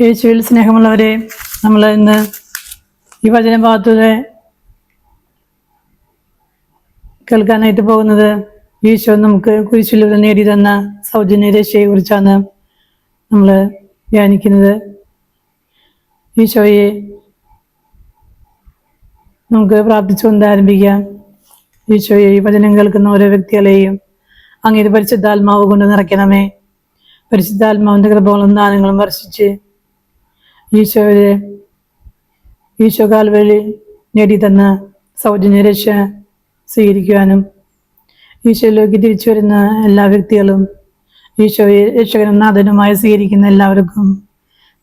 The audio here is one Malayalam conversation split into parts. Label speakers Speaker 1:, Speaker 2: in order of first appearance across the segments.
Speaker 1: യേശുവിൽ സ്നേഹമുള്ളവരെ, നമ്മൾ ഇന്ന് ഈ വചനഭാഗത്തൂടെ കേൾക്കാനായിട്ട് പോകുന്നത് ഈശോ നമുക്ക് കുരിശിലൂടെ നേടി തന്ന സൗജന്യ രക്ഷയെ കുറിച്ചാണ് നമ്മൾ ധ്യാനിക്കുന്നത്. ഈശോയെ നമുക്ക് പ്രാർത്ഥിച്ചുകൊണ്ട് ആരംഭിക്കാം. ഈശോയെ, ഈ വചനം കേൾക്കുന്ന ഓരോ വ്യക്തികളെയും അങ്ങയുടെ പരിശുദ്ധാത്മാവ് കൊണ്ട് നിറയ്ക്കണമേ. പരിശുദ്ധാത്മാവിൻ്റെ കൃപകളും ദാനങ്ങളും വർഷിച്ച് ഈശോ കാൽവഴി നേടി തന്ന സൗജന്യ രക്ഷ സ്വീകരിക്കുവാനും ഈശോയിലേക്ക് തിരിച്ചു വരുന്ന എല്ലാ വ്യക്തികളും ഈശോയെ രക്ഷകനും നാഥനുമായി സ്വീകരിക്കുന്ന എല്ലാവർക്കും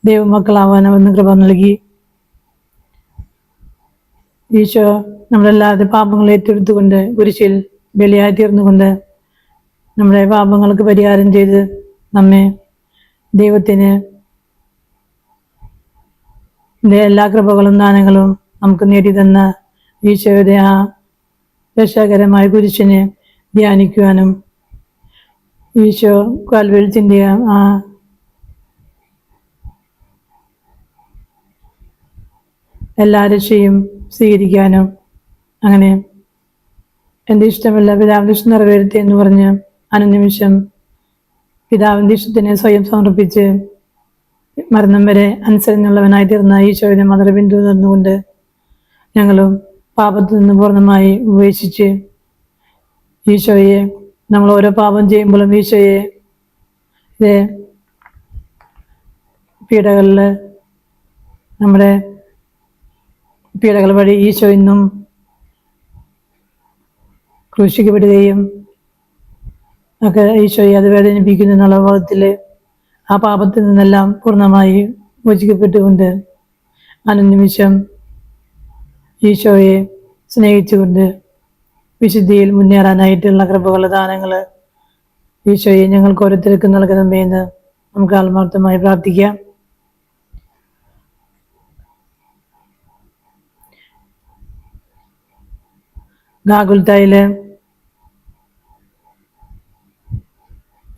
Speaker 1: ദൈവമക്കളാവാനും കൃപ നൽകി. ഈശോ നമ്മളെല്ലാവരുടെ പാപങ്ങൾ ഏറ്റെടുത്തുകൊണ്ട് കുരിശിൽ ബലിയായി തീർന്നുകൊണ്ട് നമ്മുടെ പാപങ്ങൾക്ക് പരിഹാരം ചെയ്ത് നമ്മെ ദൈവത്തിന് എല്ലാ കൃപകളും ദാനങ്ങളും നമുക്ക് നേടിത്തന്ന ഈശോയുടെ ആ രക്ഷാകരമായ കുരിശിനെ ധ്യാനിക്കുവാനും ഈശോ കാൽവരിയിൽ ചിന്തിയ ആ എല്ലാ രക്ഷയും സ്വീകരിക്കാനും, അങ്ങനെ എൻ്റെ ഇഷ്ടമല്ല പിതാവിൻ്റെ ഇഷ്ടം നിറവേറട്ടെ എന്ന് പറഞ്ഞ് അനുനിമിഷം പിതാവിൻ്റെ ഇഷ്ടത്തിനെ സ്വയം സമർപ്പിച്ച് മരണം വരെ അനുസരണയുള്ളവനായി തീർന്ന ഈശോയുടെ മദർബിന്ദു നിന്നുകൊണ്ട് ഞങ്ങളും പാപത്തിൽ നിന്ന് പൂർണ്ണമായി ഉപേക്ഷിച്ച് ഈശോയെ, നമ്മൾ ഓരോ പാപം ചെയ്യുമ്പോഴും ഈശോയെ പീഡകളിൽ നമ്മുടെ പീഡകൾ വഴി ഈശോ ഇന്നും ക്രൂശിക്കപ്പെടുകയും ഒക്കെ ഈശോയെ അത് വേദനിപ്പിക്കുന്നു എന്നുള്ള ബോധത്തിൽ ആ പാപത്തിൽ നിന്നെല്ലാം പൂർണ്ണമായി മോചിക്കപ്പെട്ടുകൊണ്ട് അനുനിമിഷം ഈശോയെ സ്നേഹിച്ചുകൊണ്ട് വിശുദ്ധിയിൽ മുന്നേറാനായിട്ടുള്ള കൃപകളുടെ ദാനങ്ങൾ ഈശോയെ ഞങ്ങൾക്ക് ഓരോരുത്തർക്കും നൽകണമേ എന്ന് നമുക്ക് ആത്മാർത്ഥമായി പ്രാർത്ഥിക്കാം. ഗാഗുൽത്തായില്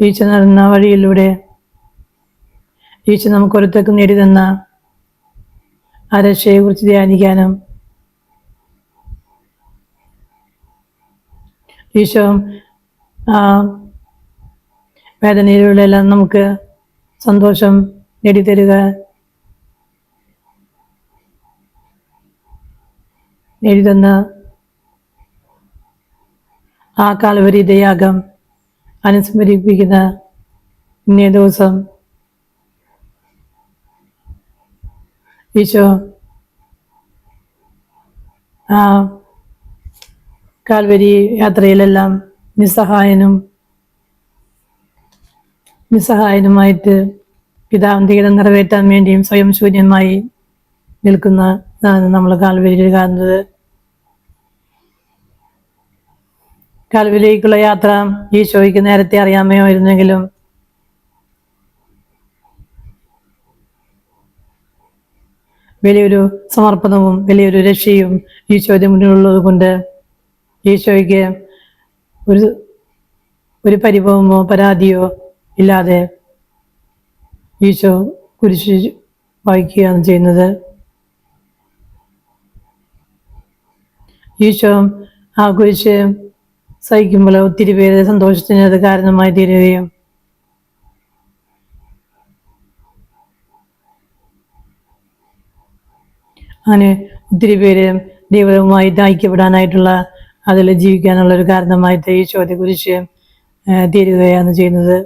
Speaker 1: ഈശോ നടന്ന വഴിയിലൂടെ ഈശോ നമുക്ക് ഓരോരുത്തർക്കും നേടി തന്ന ആ രക്ഷയെ കുറിച്ച് ധ്യാനിക്കാനും ഈശോ വേദനയിലൂടെ എല്ലാം നമുക്ക് സന്തോഷം നേടിത്തരുക, നേടിത്തന്ന ആ കാൽവരി ദയാഗം അനുസ്മരിപ്പിക്കുന്ന ഇന്നേ ദിവസം ഈശോ ആ കാൽവരി യാത്രയിലെല്ലാം നിസ്സഹായനുമായിട്ട് പിതാവിൻ്റെ ഇടം നിറവേറ്റാൻ വേണ്ടിയും സ്വയം ശൂന്യമായി നിൽക്കുന്നതാണ് നമ്മൾ കാൽവരിയിൽ കാണുന്നത്. കാൽവരിയിലേക്കുള്ള യാത്ര ഈശോയ്ക്ക് നേരത്തെ അറിയാമായിരുന്നെങ്കിലും വലിയൊരു സമർപ്പണവും വലിയൊരു രക്ഷയും ഈശോയുടെ മുന്നിലുള്ളത് കൊണ്ട് ഈശോയ്ക്ക് ഒരു പരിഭവമോ പരാതിയോ ഇല്ലാതെ ഈശോ കുരിശ് വഹിക്കുകയാണ് ചെയ്യുന്നത്. ഈശോ ആ കുരിശ് സഹിക്കുമ്പോൾ ഒത്തിരി പേര് സന്തോഷത്തിന് അത് കാരണമായി തീരുകയും അങ്ങനെ ഒത്തിരി പേര് ദൈവവുമായി ഐക്യപ്പെടാനായിട്ടുള്ള അതിൽ ജീവിക്കാനുള്ള ഒരു കാരണമായിട്ട് ഈശോയെ കുരിശ് തീരുകയാണ് ചെയ്യുന്നത്.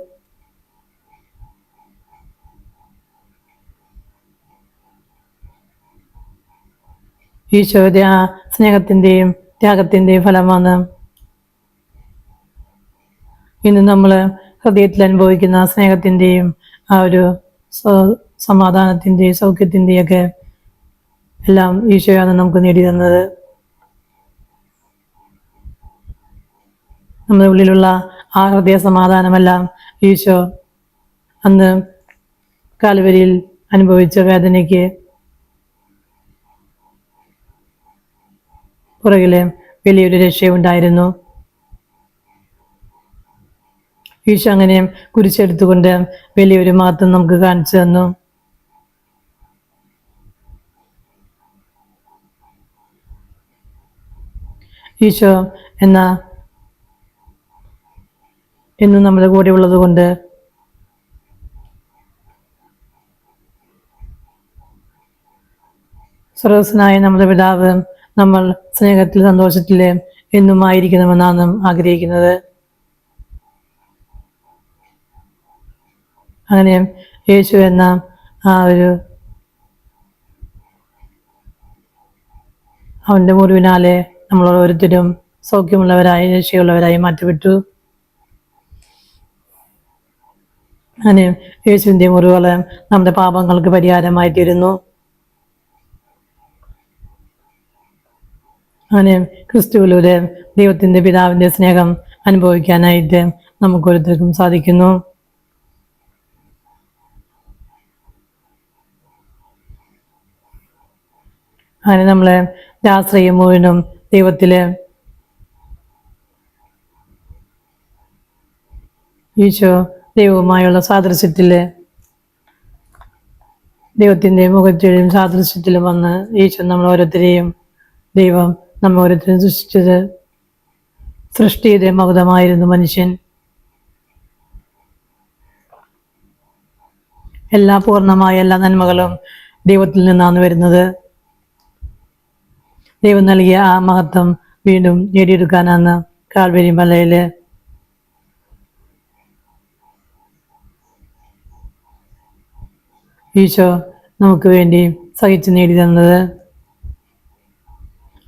Speaker 1: ഈശോയുടെ ആ സ്നേഹത്തിൻ്റെയും ത്യാഗത്തിൻ്റെയും ഫലമാണ് ഇന്ന് നമ്മൾ ഹൃദയത്തിൽ അനുഭവിക്കുന്ന സ്നേഹത്തിൻ്റെയും ആ ഒരു സമാധാനത്തിൻ്റെയും സൗഖ്യത്തിൻ്റെയും ഒക്കെ എല്ലാം ഈശോയാണ് നമുക്ക് നേടി തന്നത്. നമ്മുടെ ഉള്ളിലുള്ള ആ ഹൃദയ സമാധാനമെല്ലാം ഈശോ അന്ന് കാൽവരിയിൽ അനുഭവിച്ച വേദനയ്ക്ക് പുറകില് വലിയൊരു രക്ഷയുണ്ടായിരുന്നു. ഈശോ അങ്ങനെ കുരിശെടുത്തുകൊണ്ട് വലിയൊരു മഹത്വം നമുക്ക് കാണിച്ചു തന്നു. ഈശോ എന്ന എന്നും നമ്മുടെ കൂടെ ഉള്ളത് കൊണ്ട് സ്രോതസ്സനായ നമ്മുടെ പിതാവ് നമ്മൾ സ്നേഹത്തിൽ സന്തോഷത്തിൽ എന്നും ആയിരിക്കണമെന്നാണ് ആഗ്രഹിക്കുന്നത്. അങ്ങനെ യേശു എന്ന ആ ഒരു അവൻ്റെ മുറിവിനാലെ നമ്മൾ ഓരോരുത്തരും സൗഖ്യമുള്ളവരായി രക്ഷയുള്ളവരായി മാറ്റിവിട്ടു. അങ്ങനെ യേശുവിൻ്റെ മുറിവുകൾ നമ്മുടെ പാപങ്ങൾക്ക് പരിഹാരമായി തീരുന്നു. അങ്ങനെ ക്രിസ്തുവിലൂടെ ദൈവത്തിൻ്റെ പിതാവിൻ്റെ സ്നേഹം അനുഭവിക്കാനായിട്ട് നമുക്കൊരുത്തർക്കും സാധിക്കുന്നു. അങ്ങനെ നമ്മളെ ആശ്രയം മുഴുവനും ദൈവത്തിലെ ഈശോ ദൈവവുമായുള്ള സാദൃശ്യത്തില് ദൈവത്തിൻ്റെ മുഖത്തിലും സാദൃശ്യത്തിലും വന്ന് ഈശോ നമ്മൾ ഓരോരുത്തരെയും ദൈവം നമ്മൾ ഓരോരുത്തരും സൃഷ്ടിച്ചത് സൃഷ്ടിയുടെ മകുതമായിരുന്നു മനുഷ്യൻ. എല്ലാ പൂർണ്ണമായ എല്ലാ നന്മകളും ദൈവത്തിൽ നിന്നാണ് വരുന്നത്. ദൈവം നൽകിയ ആ മഹത്വം വീണ്ടും നേടിയെടുക്കാനാണ് കാൽവരി മലയില് ഈശോ നമുക്ക് വേണ്ടി സഹിച്ചു നേടി തന്നത്.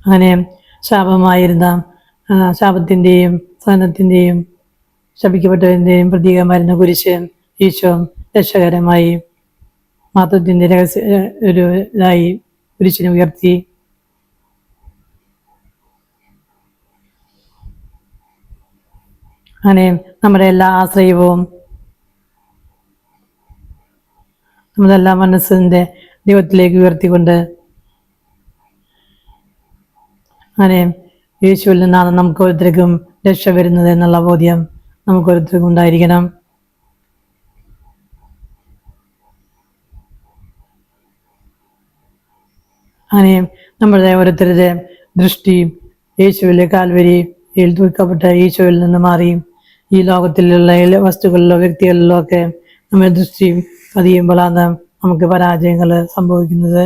Speaker 1: അങ്ങനെ ശാപമായിരുന്ന ശാപത്തിൻ്റെയും സഹനത്തിൻ്റെയും ശപിക്കപ്പെട്ടതിൻ്റെയും പ്രതീകമായിരുന്ന കുരിശ് ഈശോ രക്ഷകരമായി മാതൃത്വത്തിൻ്റെ രഹസ്യ ഒരു ഇതായി കുരിശിനെ ഉയർത്തി. അങ്ങനെ നമ്മുടെ എല്ലാ ആശ്രയവും നമ്മുടെ എല്ലാ മനസ്സിൻ്റെ ദൈവത്തിലേക്ക് ഉയർത്തിക്കൊണ്ട് അങ്ങനെ യേശുവിൽ നിന്നാണ് നമുക്ക് ഓരോരുത്തർക്കും രക്ഷ വരുന്നത് എന്നുള്ള ബോധ്യം നമുക്ക് ഓരോരുത്തർക്കും ഉണ്ടായിരിക്കണം. അങ്ങനെ നമ്മുടെ ഓരോരുത്തരുടെ ദൃഷ്ടി യേശുവിലെ കാൽവരിയിൽ തൂക്കപ്പെട്ട ഈശോയിൽ നിന്ന് മാറി ഈ ലോകത്തിലുള്ള വസ്തുക്കളിലോ വ്യക്തികളിലോ ഒക്കെ നമ്മുടെ ദൃഷ്ടി പതിയുമ്പോഴാണ് നമുക്ക് പരാജയങ്ങൾ സംഭവിക്കുന്നത്.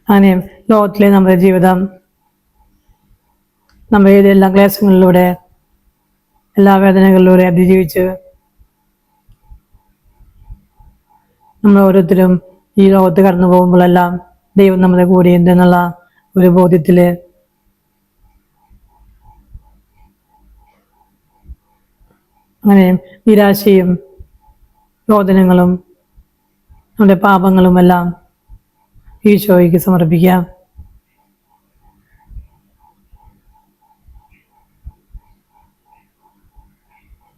Speaker 1: അങ്ങനെ ലോകത്തിലെ നമ്മുടെ ജീവിതം നമ്മൾ എല്ലാ ക്ലേശങ്ങളിലൂടെ എല്ലാ വേദനകളിലൂടെ അതിജീവിച്ച് നമ്മൾ ഓരോരുത്തരും ഈ ലോകത്ത് കടന്നു പോകുമ്പോഴെല്ലാം ദൈവം നമ്മുടെ കൂടെ ഉണ്ടെന്നുള്ള ഒരു ബോധ്യത്തില് അങ്ങനെ നിരാശയും രോദനങ്ങളും നമ്മുടെ പാപങ്ങളുമെല്ലാം ഈശോയ്ക്ക് സമർപ്പിക്കാം.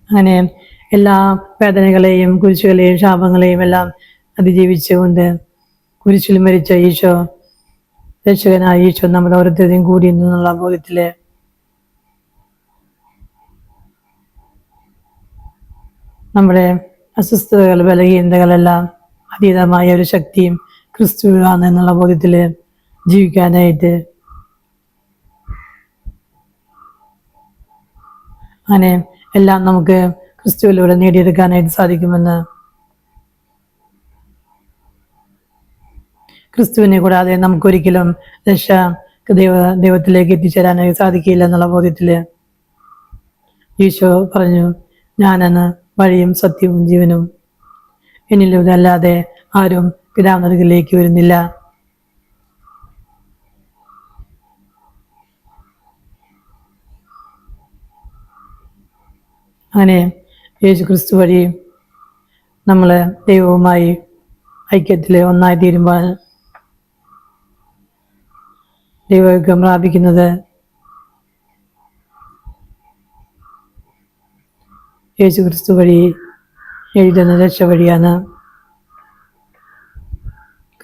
Speaker 1: അങ്ങനെ എല്ലാ വേദനകളെയും കുരിശുകളെയും ശാപങ്ങളെയും എല്ലാം അതിജീവിച്ചുകൊണ്ട് കുരിശിൽ മരിച്ച ഈശോ രക്ഷകനായ ഈശോ നമ്മുടെ ഓരോരുത്തരെയും കൂടി എന്നുള്ള ബോധ്യത്തില് നമ്മുടെ അസ്വസ്ഥതകൾ ബലഹീനതകളെല്ലാം അതീതമായ ഒരു ശക്തിയും ക്രിസ്തുവാണ് എന്നുള്ള ബോധ്യത്തില് ജീവിക്കാനായിട്ട് അങ്ങനെ എല്ലാം നമുക്ക് ക്രിസ്തുവിലൂടെ നേടിയെടുക്കാനായിട്ട് സാധിക്കുമെന്ന് ക്രിസ്തുവിനെ കൂടാതെ നമുക്കൊരിക്കലും രക്ഷ ദൈവത്തിലേക്ക് എത്തിച്ചേരാനായി സാധിക്കില്ല എന്നുള്ള ബോധ്യത്തില് ഈശോ പറഞ്ഞു, ഞാനാണ് വഴിയും സത്യവും ജീവനും, എന്നിലൂടെ അല്ലാതെ ആരും പിതാവിനരികിലേക്ക് വരുന്നില്ല. അങ്ങനെ യേശു ക്രിസ്തു വഴി നമ്മൾ ദൈവവുമായി ഐക്യത്തിൽ ഒന്നായി തീരുമ്പോൾ ദൈവൈക്യം പ്രാപിക്കുന്നത് യേശു ക്രിസ്തു വഴി എഴുതുന്ന രക്ഷ വഴിയാണ്.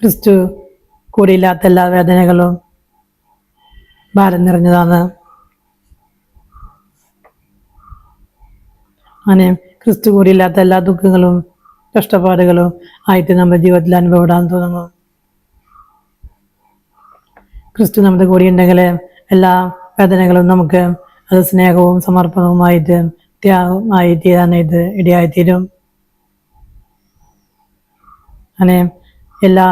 Speaker 1: ക്രിസ്തു കൂടെയില്ലാത്ത എല്ലാ വേദനകളും ഭാരം നിറഞ്ഞതാണ്. അങ്ങനെ ക്രിസ്തു കൂടിയില്ലാത്ത എല്ലാ ദുഃഖങ്ങളും കഷ്ടപ്പാടുകളും ആയിട്ട് നമ്മുടെ ജീവിതത്തിൽ അനുഭവപ്പെടാൻ തുടങ്ങും. ക്രിസ്തു നമ്മുടെ കൂടെ ഉണ്ടെങ്കിൽ എല്ലാ വേദനകളും നമുക്ക് അത് സ്നേഹവും സമർപ്പണവുമായിട്ട് ത്യാഗമായി തീരാനായിട്ട് ഇടയായിത്തീരും. അങ്ങനെ എല്ലാ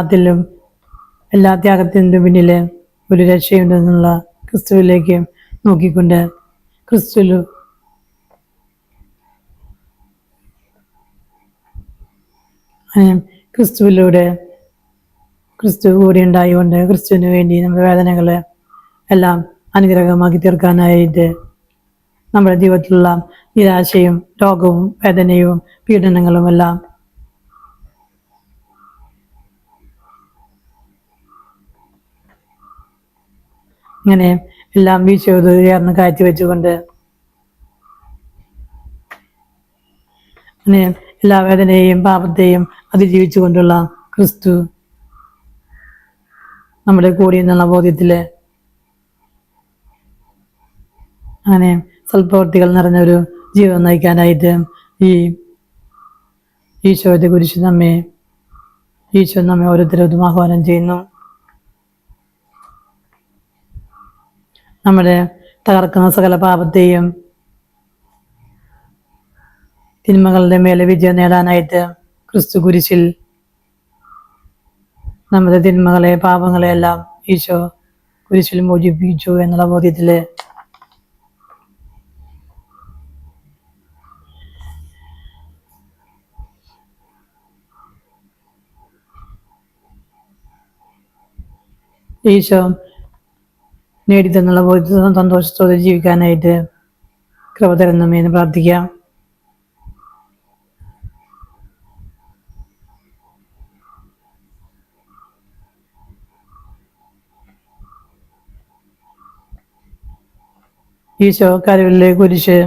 Speaker 1: ത്യാഗത്തിൻ്റെ പിന്നിൽ ഒരു രക്ഷയുണ്ടെന്നുള്ള ക്രിസ്തുവിലേക്ക് നോക്കിക്കൊണ്ട് ക്രിസ്തുവിലൂടെ ക്രിസ്തു കൂടി ഉണ്ടായിക്കൊണ്ട് ക്രിസ്തുവിന് വേണ്ടി നമ്മുടെ വേദനകൾ എല്ലാം അനുഗ്രഹമാക്കി തീർക്കാനായിട്ട് നമ്മുടെ ജീവിതത്തിലുള്ള നിരാശയും രോഗവും വേദനയും പീഡനങ്ങളും എല്ലാം ഇങ്ങനെ എല്ലാം വീഴ്ചയോട് ചേർന്ന് കാഴ്ച വെച്ചുകൊണ്ട് അങ്ങനെ എല്ലാ വേദനയെയും പാപത്തെയും അതിജീവിച്ചുകൊണ്ടുള്ള ക്രിസ്തു നമ്മുടെ കൂടി എന്നുള്ള ബോധ്യത്തില് അങ്ങനെ സൽപ്രവർത്തികൾ നിറഞ്ഞൊരു ജീവിതം നയിക്കാനായിട്ട് ഈ ഈശോയുടെ കുരിശ് ഈശോ നമ്മെ ഓരോരുത്തരും ആഹ്വാനം ചെയ്യുന്നു. നമ്മുടെ തകർക്കുന്ന സകല പാപത്തെയും തിന്മകളുടെ മേലെ വിജയം നേടാനായിട്ട് ക്രിസ്തു കുരിശിൽ നമ്മുടെ തിന്മകളെ പാപങ്ങളെ എല്ലാം ഈശോ കുരിശിൽ മോചിപ്പിച്ചു എന്നുള്ള ബോധ്യത്തില് ഈശോ നേടിത്തന്നുള്ള ബോധ്യത്തോടെ സന്തോഷത്തോടെ ജീവിക്കാനായിട്ട് കൃപ തരുന്നമേന്ന് പ്രാർത്ഥിക്കാം. ഈശോ കരവിലെ കുരിശ്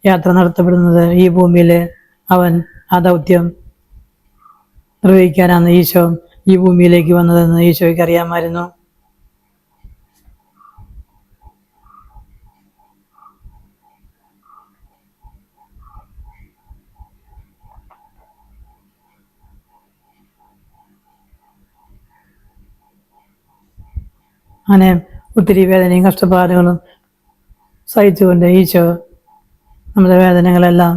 Speaker 1: യാത്ര നടത്തപ്പെടുന്നത് ഈ ഭൂമിയിൽ അവൻ ആ ദൗത്യം നിർവഹിക്കാനാണ് ഈശോ ഈ ഭൂമിയിലേക്ക് വന്നതെന്ന് ഈശോയ്ക്ക് അറിയാമായിരുന്നു. അങ്ങനെ ഒത്തിരി വേദനയും കഷ്ടപ്പാടുകളും സഹിച്ചുകൊണ്ട് ഈശോ നമ്മുടെ വേദനകളെല്ലാം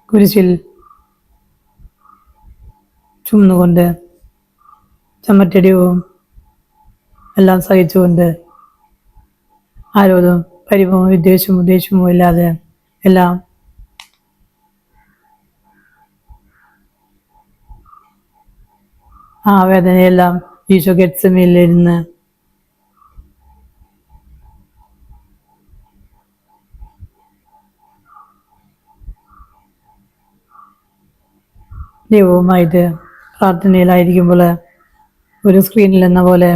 Speaker 1: കുരിശിൽ ചുമന്നുകൊണ്ട് ചമ്മറ്റടിയും എല്ലാം സഹിച്ചുകൊണ്ട് ആരോടും പരിഭവവും ഉദ്ദേശമോ ഇല്ലാതെ എല്ലാം ആ വേദനയെല്ലാം ഈശോ ഗെത്സമേനിലിരുന്ന് ദൈവവുമായിട്ട് പ്രാർത്ഥനയിലായിരിക്കുമ്പോൾ ഒരു സ്ക്രീനിൽ എന്ന പോലെ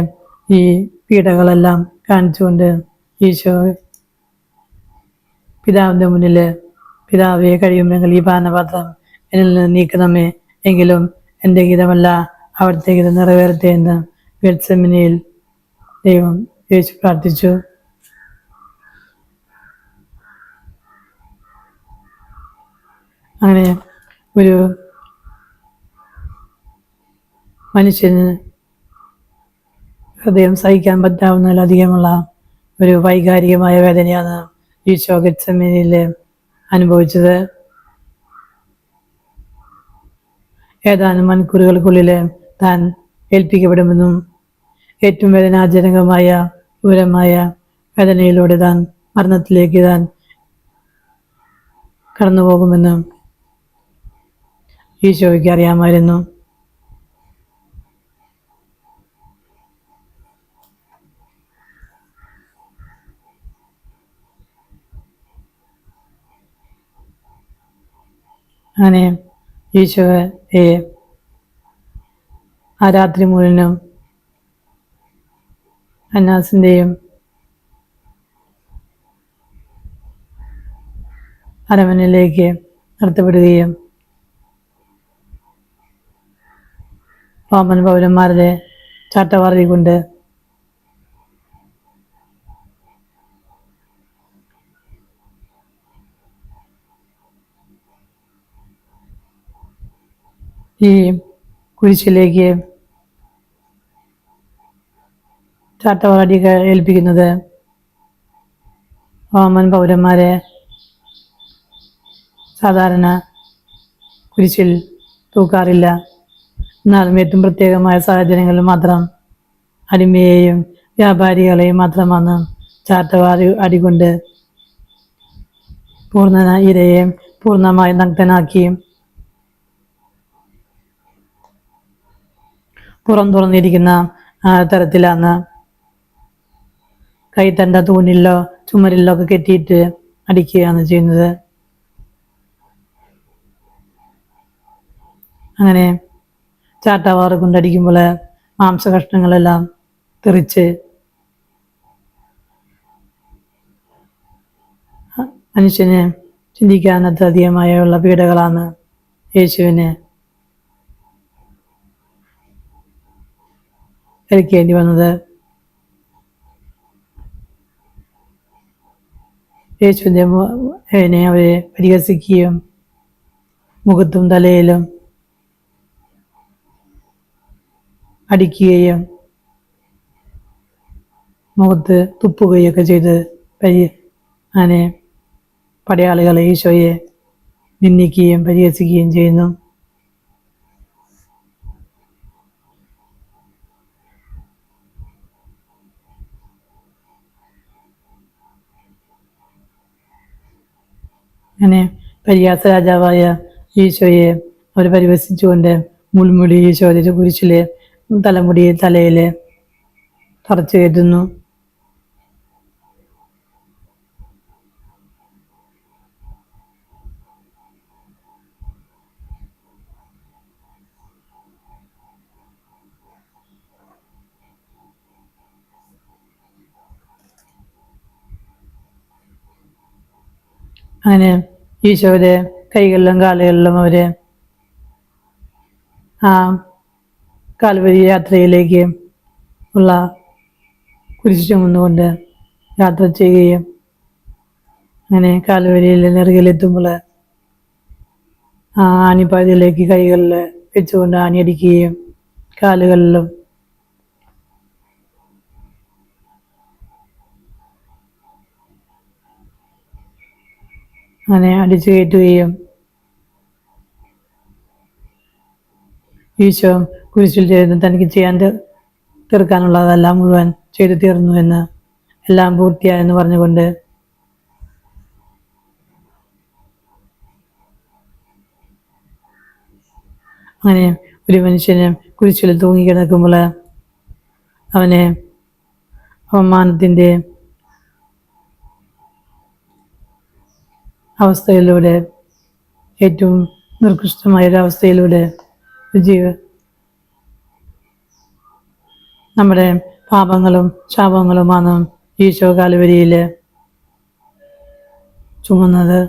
Speaker 1: ഈ പീഡകളെല്ലാം കാണിച്ചുകൊണ്ട് ഈശോ പിതാവിൻ്റെ മുന്നിൽ പിതാവെ കഴിയുമെങ്കിൽ ഈ പാനപാത്രം എന്നിൽ നിന്ന് നീക്കണമേ, എങ്കിലും എൻ്റെ ഗീതമല്ല അവിടുത്തെ ഗീതം നിറവേറട്ടെ എന്ന് ഗെത്സമനിയിൽ ദൈവം യേശു പ്രാർത്ഥിച്ചു. അങ്ങനെ ഒരു മനുഷ്യന് ഹൃദയം സഹിക്കാൻ പറ്റാവുന്നതിലധികമുള്ള ഒരു വൈകാരികമായ വേദനയാണ് ഈശോ ഗെത്സമനിയിൽ അനുഭവിച്ചത്. ഏതാനും മണിക്കൂറുകൾക്കുള്ളിൽ താൻ ഏൽപ്പിക്കപ്പെടുമെന്നും ഏറ്റവും വേദനാജനകമായ ക്രൂരമായ വേദനയിലൂടെ താൻ മരണത്തിലേക്ക് താൻ കടന്നുപോകുമെന്നും ഈശോയ്ക്ക് അറിയാമായിരുന്നു. അങ്ങനെ ഈശോയെ ആ രാത്രി മുഴുവനും അന്നാസിൻ്റെയും അരമനയിലേക്ക് നടത്തപ്പെടുകയും റോമൻ പൗരന്മാരുടെ ചാട്ടവാറടി കൊണ്ട് ഈ കുരിശിലേക്ക് ചാട്ടവാടി ഏൽപ്പിക്കുന്നത് റോമൻ പൗരന്മാരെ സാധാരണ കുരിശിൽ തൂക്കാറില്ല. എന്നാലും ഏറ്റവും പ്രത്യേകമായ സാഹചര്യങ്ങളിൽ മാത്രം അടിമയെയും വ്യാപാരികളെയും മാത്രമാണ് ചാട്ടവാടി അടികൊണ്ട് ഇരയെ പൂർണ്ണമായി നഗ്നനാക്കി പുറം തുറന്നിരിക്കുന്ന തരത്തിലാണ് കൈത്തണ്ട തൂണിലോ ചുമരിലോ ഒക്കെ കെട്ടിയിട്ട് അടിക്കുകയാണ് ചെയ്യുന്നത്. അങ്ങനെ ചാട്ടവാറ് കൊണ്ടടിക്കുമ്പോൾ മാംസകഷ്ണങ്ങളെല്ലാം തെറിച്ച് മനുഷ്യന് ചിന്തിക്കാനത്ര അധികമായുള്ള പീഡകളാണ് യേശുവിന് ഏൽക്കേണ്ടി വന്നത്. യേശുവിനെ അവരെ പരിഹസിക്കുകയും മുഖത്തും തലയിലും അടിക്കുകയും മുഖത്ത് തുപ്പുകയൊക്കെ ചെയ്ത് അങ്ങനെ പടയാളികളെ ഈശോയെ നിന്ദിക്കുകയും പരിഹസിക്കുകയും ചെയ്യുന്നു. അങ്ങനെ പരിഹാസ രാജാവായ ഈശോയെ അവർ പരിഹസിച്ചുകൊണ്ട് മുൾമുടി ഈശോയുടെ കുരിശിലെ തലയിൽ തറച്ചു കയറ്റുന്നു. അങ്ങനെ ഈശോയുടെ കൈകളിലും കാലുകളിലും അവര് ആ കാൽവരി യാത്രയിലേക്ക് ഉള്ള കുരിശ് ചുമന്നുകൊണ്ട് യാത്ര ചെയ്യുകയും അങ്ങനെ കാൽവരിയിൽ നെറുകിലെത്തുമ്പോൾ ആ ആണിപ്പാതിയിലേക്ക് കൈകളിൽ വെച്ചുകൊണ്ട് ആണിയടിക്കുകയും കാലുകളിലും അങ്ങനെ അടിച്ചു കയറ്റുകയും ഈശോ കുരിശിൽ ചേർന്ന് തനിക്ക് ചെയ്യാൻ തീർക്കാനുള്ളതെല്ലാം മുഴുവൻ ചെയ്തു തീർന്നു എന്ന് എല്ലാം പൂർത്തിയായെന്ന് പറഞ്ഞുകൊണ്ട് അങ്ങനെ ഒരു മനുഷ്യന് കുരിശിൽ തൂങ്ങിക്കിടക്കുമ്പോൾ അവനെ അവമാനത്തിൻ്റെ അവസ്ഥയിലൂടെ ഏറ്റവും നിർകൃഷ്ടമായൊരവസ്ഥയിലൂടെ നമ്മുടെ പാപങ്ങളും ശാപങ്ങളുമാണ് ഈശോ കാൽവരിയിൽ ചുമന്നത്.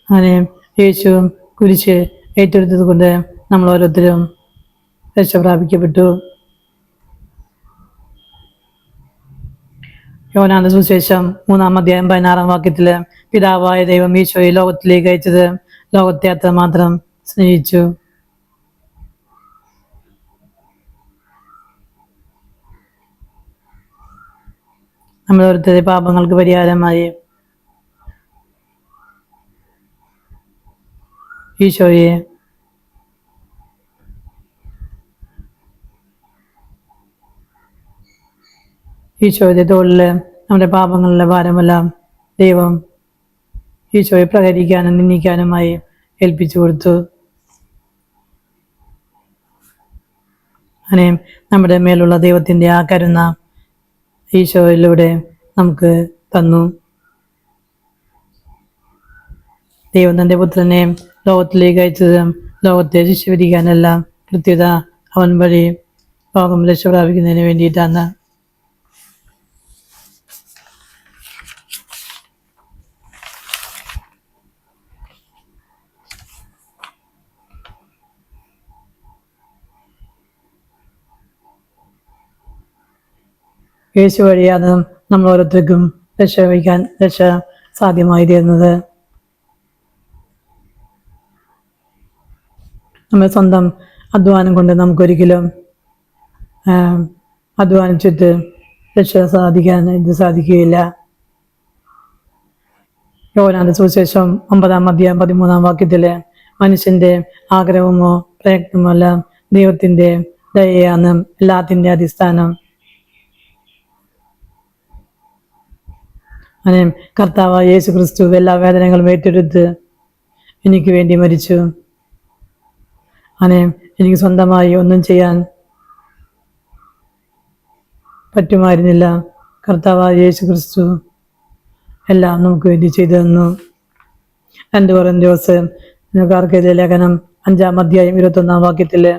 Speaker 1: അങ്ങനെ യേശു കുരിശ് ഏറ്റെടുത്തത് കൊണ്ട് നമ്മൾ ഓരോരുത്തരും രക്ഷ പ്രാപിക്കപ്പെട്ടു. യോഹന്നാന്റെ സുവിശേഷം 3-ാം അധ്യായം 16-ാം വാക്യത്തില് പിതാവായ ദൈവം ഈശോയെ ലോകത്തിലേക്ക് അയച്ചത് ലോകത്തെ അത്രമാത്രം സ്നേഹിച്ചു. നമ്മൾ ഓരോരുത്തരുടെ പാപങ്ങൾക്ക് പരിഹാരമായി ഈശോയുടെ തോളില് നമ്മുടെ പാപങ്ങളുടെ ഭാരമെല്ലാം ദൈവം ഈശോയെ പ്രഹരിക്കാനും നിന്ദിക്കാനുമായി ഏൽപ്പിച്ചു കൊടുത്തു. അങ്ങനെ നമ്മുടെ മേലുള്ള ദൈവത്തിൻ്റെ ആ കരുണ ഈശോയിലൂടെ നമുക്ക് തന്നു. ദൈവം തൻ്റെ പുത്രനെ ലോകത്തിലേക്ക് അയച്ചത് ലോകത്തെ രക്ഷപ്പെടിക്കാനല്ല, കൃത്യത അവൻ വഴി ലോകം രക്ഷ പ്രാപിക്കുന്നതിന് വേണ്ടിയിട്ടാണ്. യേശു വഴിയാണ് നമ്മൾ ഓരോരുത്തർക്കും രക്ഷ സാധ്യമായി തീരുന്നത്. നമ്മൾ സ്വന്തം അധ്വാനം കൊണ്ട് നമുക്കൊരിക്കലും അധ്വാനിച്ചിട്ട് രക്ഷ സാധിക്കുകയില്ല. യോഹന്നാന്റെ സുവിശേഷം 9-13 മനുഷ്യന്റെ ആഗ്രഹമോ പ്രയത്നമല്ല, ദൈവത്തിന്റെ ദയയാണ് എല്ലാത്തിന്റെ അടിസ്ഥാനം. അങ്ങനെ കർത്താവായ യേശു ക്രിസ്തു എല്ലാ വേദനകളും ഏറ്റെടുത്ത് എനിക്ക് വേണ്ടി മരിച്ചു. അങ്ങനെ എനിക്ക് സ്വന്തമായി ഒന്നും ചെയ്യാൻ പറ്റുമായിരുന്നില്ല. കർത്താവായ യേശു ക്രിസ്തു എല്ലാം നമുക്ക് വേണ്ടി ചെയ്തു തന്നു. 2 കൊരിന്ത്യർ ലേഖനം 5-21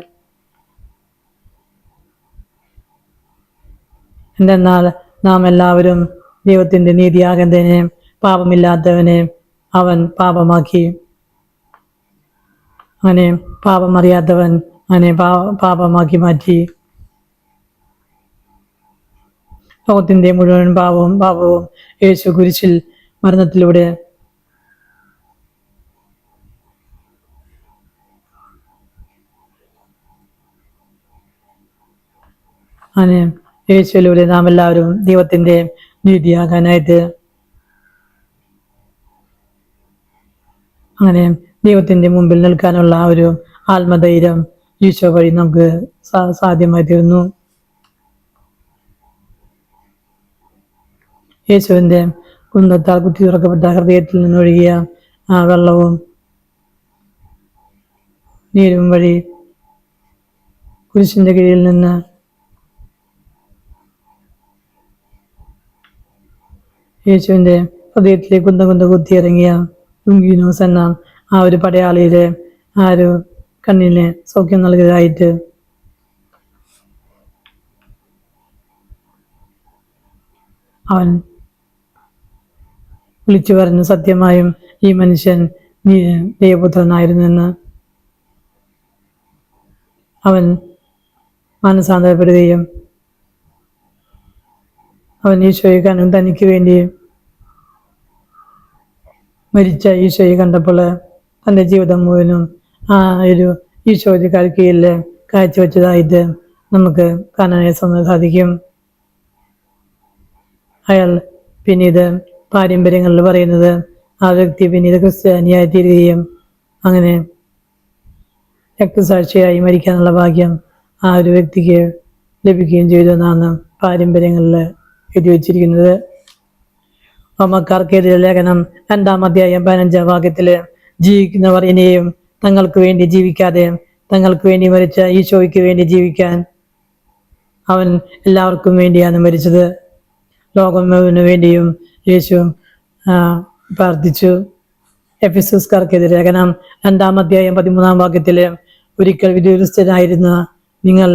Speaker 1: എന്തെന്നാൽ നാം എല്ലാവരും ദൈവത്തിന്റെ നീതിയാകുന്നതിനെ പാപമില്ലാത്തവനെ അവൻ പാപമാക്കി, അങ്ങനെ പാപം അറിയാത്തവൻ അങ്ങനെ പാപമാക്കി മാറ്റി. ലോകത്തിന്റെ മുഴുവൻ പാപവും യേശു കുരിശിൽ മരണത്തിലൂടെ അങ്ങനെ യേശുവിലൂടെ നാം എല്ലാവരും ദൈവത്തിന്റെ നീതിയാകാനായിട്ട് അങ്ങനെ ദൈവത്തിന്റെ മുമ്പിൽ നിൽക്കാനുള്ള ഒരു ആത്മധൈര്യം ഈശോ വഴി നമുക്ക് സാധ്യമായി തീർന്നു. യേശുവിന്റെ കുന്തത്താൽ കുത്തി തുറക്കപ്പെട്ട ഹൃദയത്തിൽ നിന്നൊഴുകിയ ആ വെള്ളവും നീരും വഴി കുരിശിന്റെ കീഴിൽ നിന്ന് യേശുവിന്റെ ഹൃദയത്തിലേക്ക് കുത്തിയിറങ്ങിയ ലുങ്കിനോസ് എന്ന ആ ഒരു പടയാളിയിലെ ആ ഒരു കണ്ണിന് സൗഖ്യം നൽകിയതായിട്ട് അവൻ വിളിച്ചു പറഞ്ഞു, സത്യമായും ഈ മനുഷ്യൻ ദൈവപുത്രനായിരുന്നെന്ന്. അവൻ മാനസാന്തരപ്പെടുകയും അവൻ ഈശോയെ കാണും തനിക്ക് വേണ്ടി മരിച്ച ഈശോയെ കണ്ടപ്പോൾ തൻ്റെ ജീവിതം മുഴുവനും ആ ഒരു ഈശോയുടെ കാഴ്ചയിൽ കാഴ്ചവെച്ചതായിട്ട് നമുക്ക് കാണാനായി സാധിക്കും. അയാൾ പിന്നീട് പാരമ്പര്യങ്ങളിൽ പറയുന്നത് ആ വ്യക്തി പിന്നീട് ക്രിസ്ത്യാനിയായി തീരുകയും അങ്ങനെ രക്തസാക്ഷിയായി മരിക്കാനുള്ള ഭാഗ്യം ആ ഒരു വ്യക്തിക്ക് ലഭിക്കുകയും ചെയ്തു എന്നാണ് പാരമ്പര്യങ്ങളിൽ എഴുതി വച്ചിരിക്കുന്നത്. റോമക്കാർക്കെതിരെ ലേഖനം 2-15 ജീവിക്കുന്നവർ ഇനിയും തങ്ങൾക്ക് വേണ്ടി ജീവിക്കാതെ തങ്ങൾക്ക് വേണ്ടി മരിച്ച ഈശോയ്ക്ക് വേണ്ടി ജീവിക്കാൻ അവൻ എല്ലാവർക്കും വേണ്ടിയാണ് മരിച്ചത്. ലോകം മുഴുവനു വേണ്ടിയും യേശു പ്രാർത്ഥിച്ചു. എഫെസ്യർക്കെതിരെ ലേഖനം 2-13 ഒരിക്കൽ വിദൂരസ്ഥരായിരുന്ന നിങ്ങൾ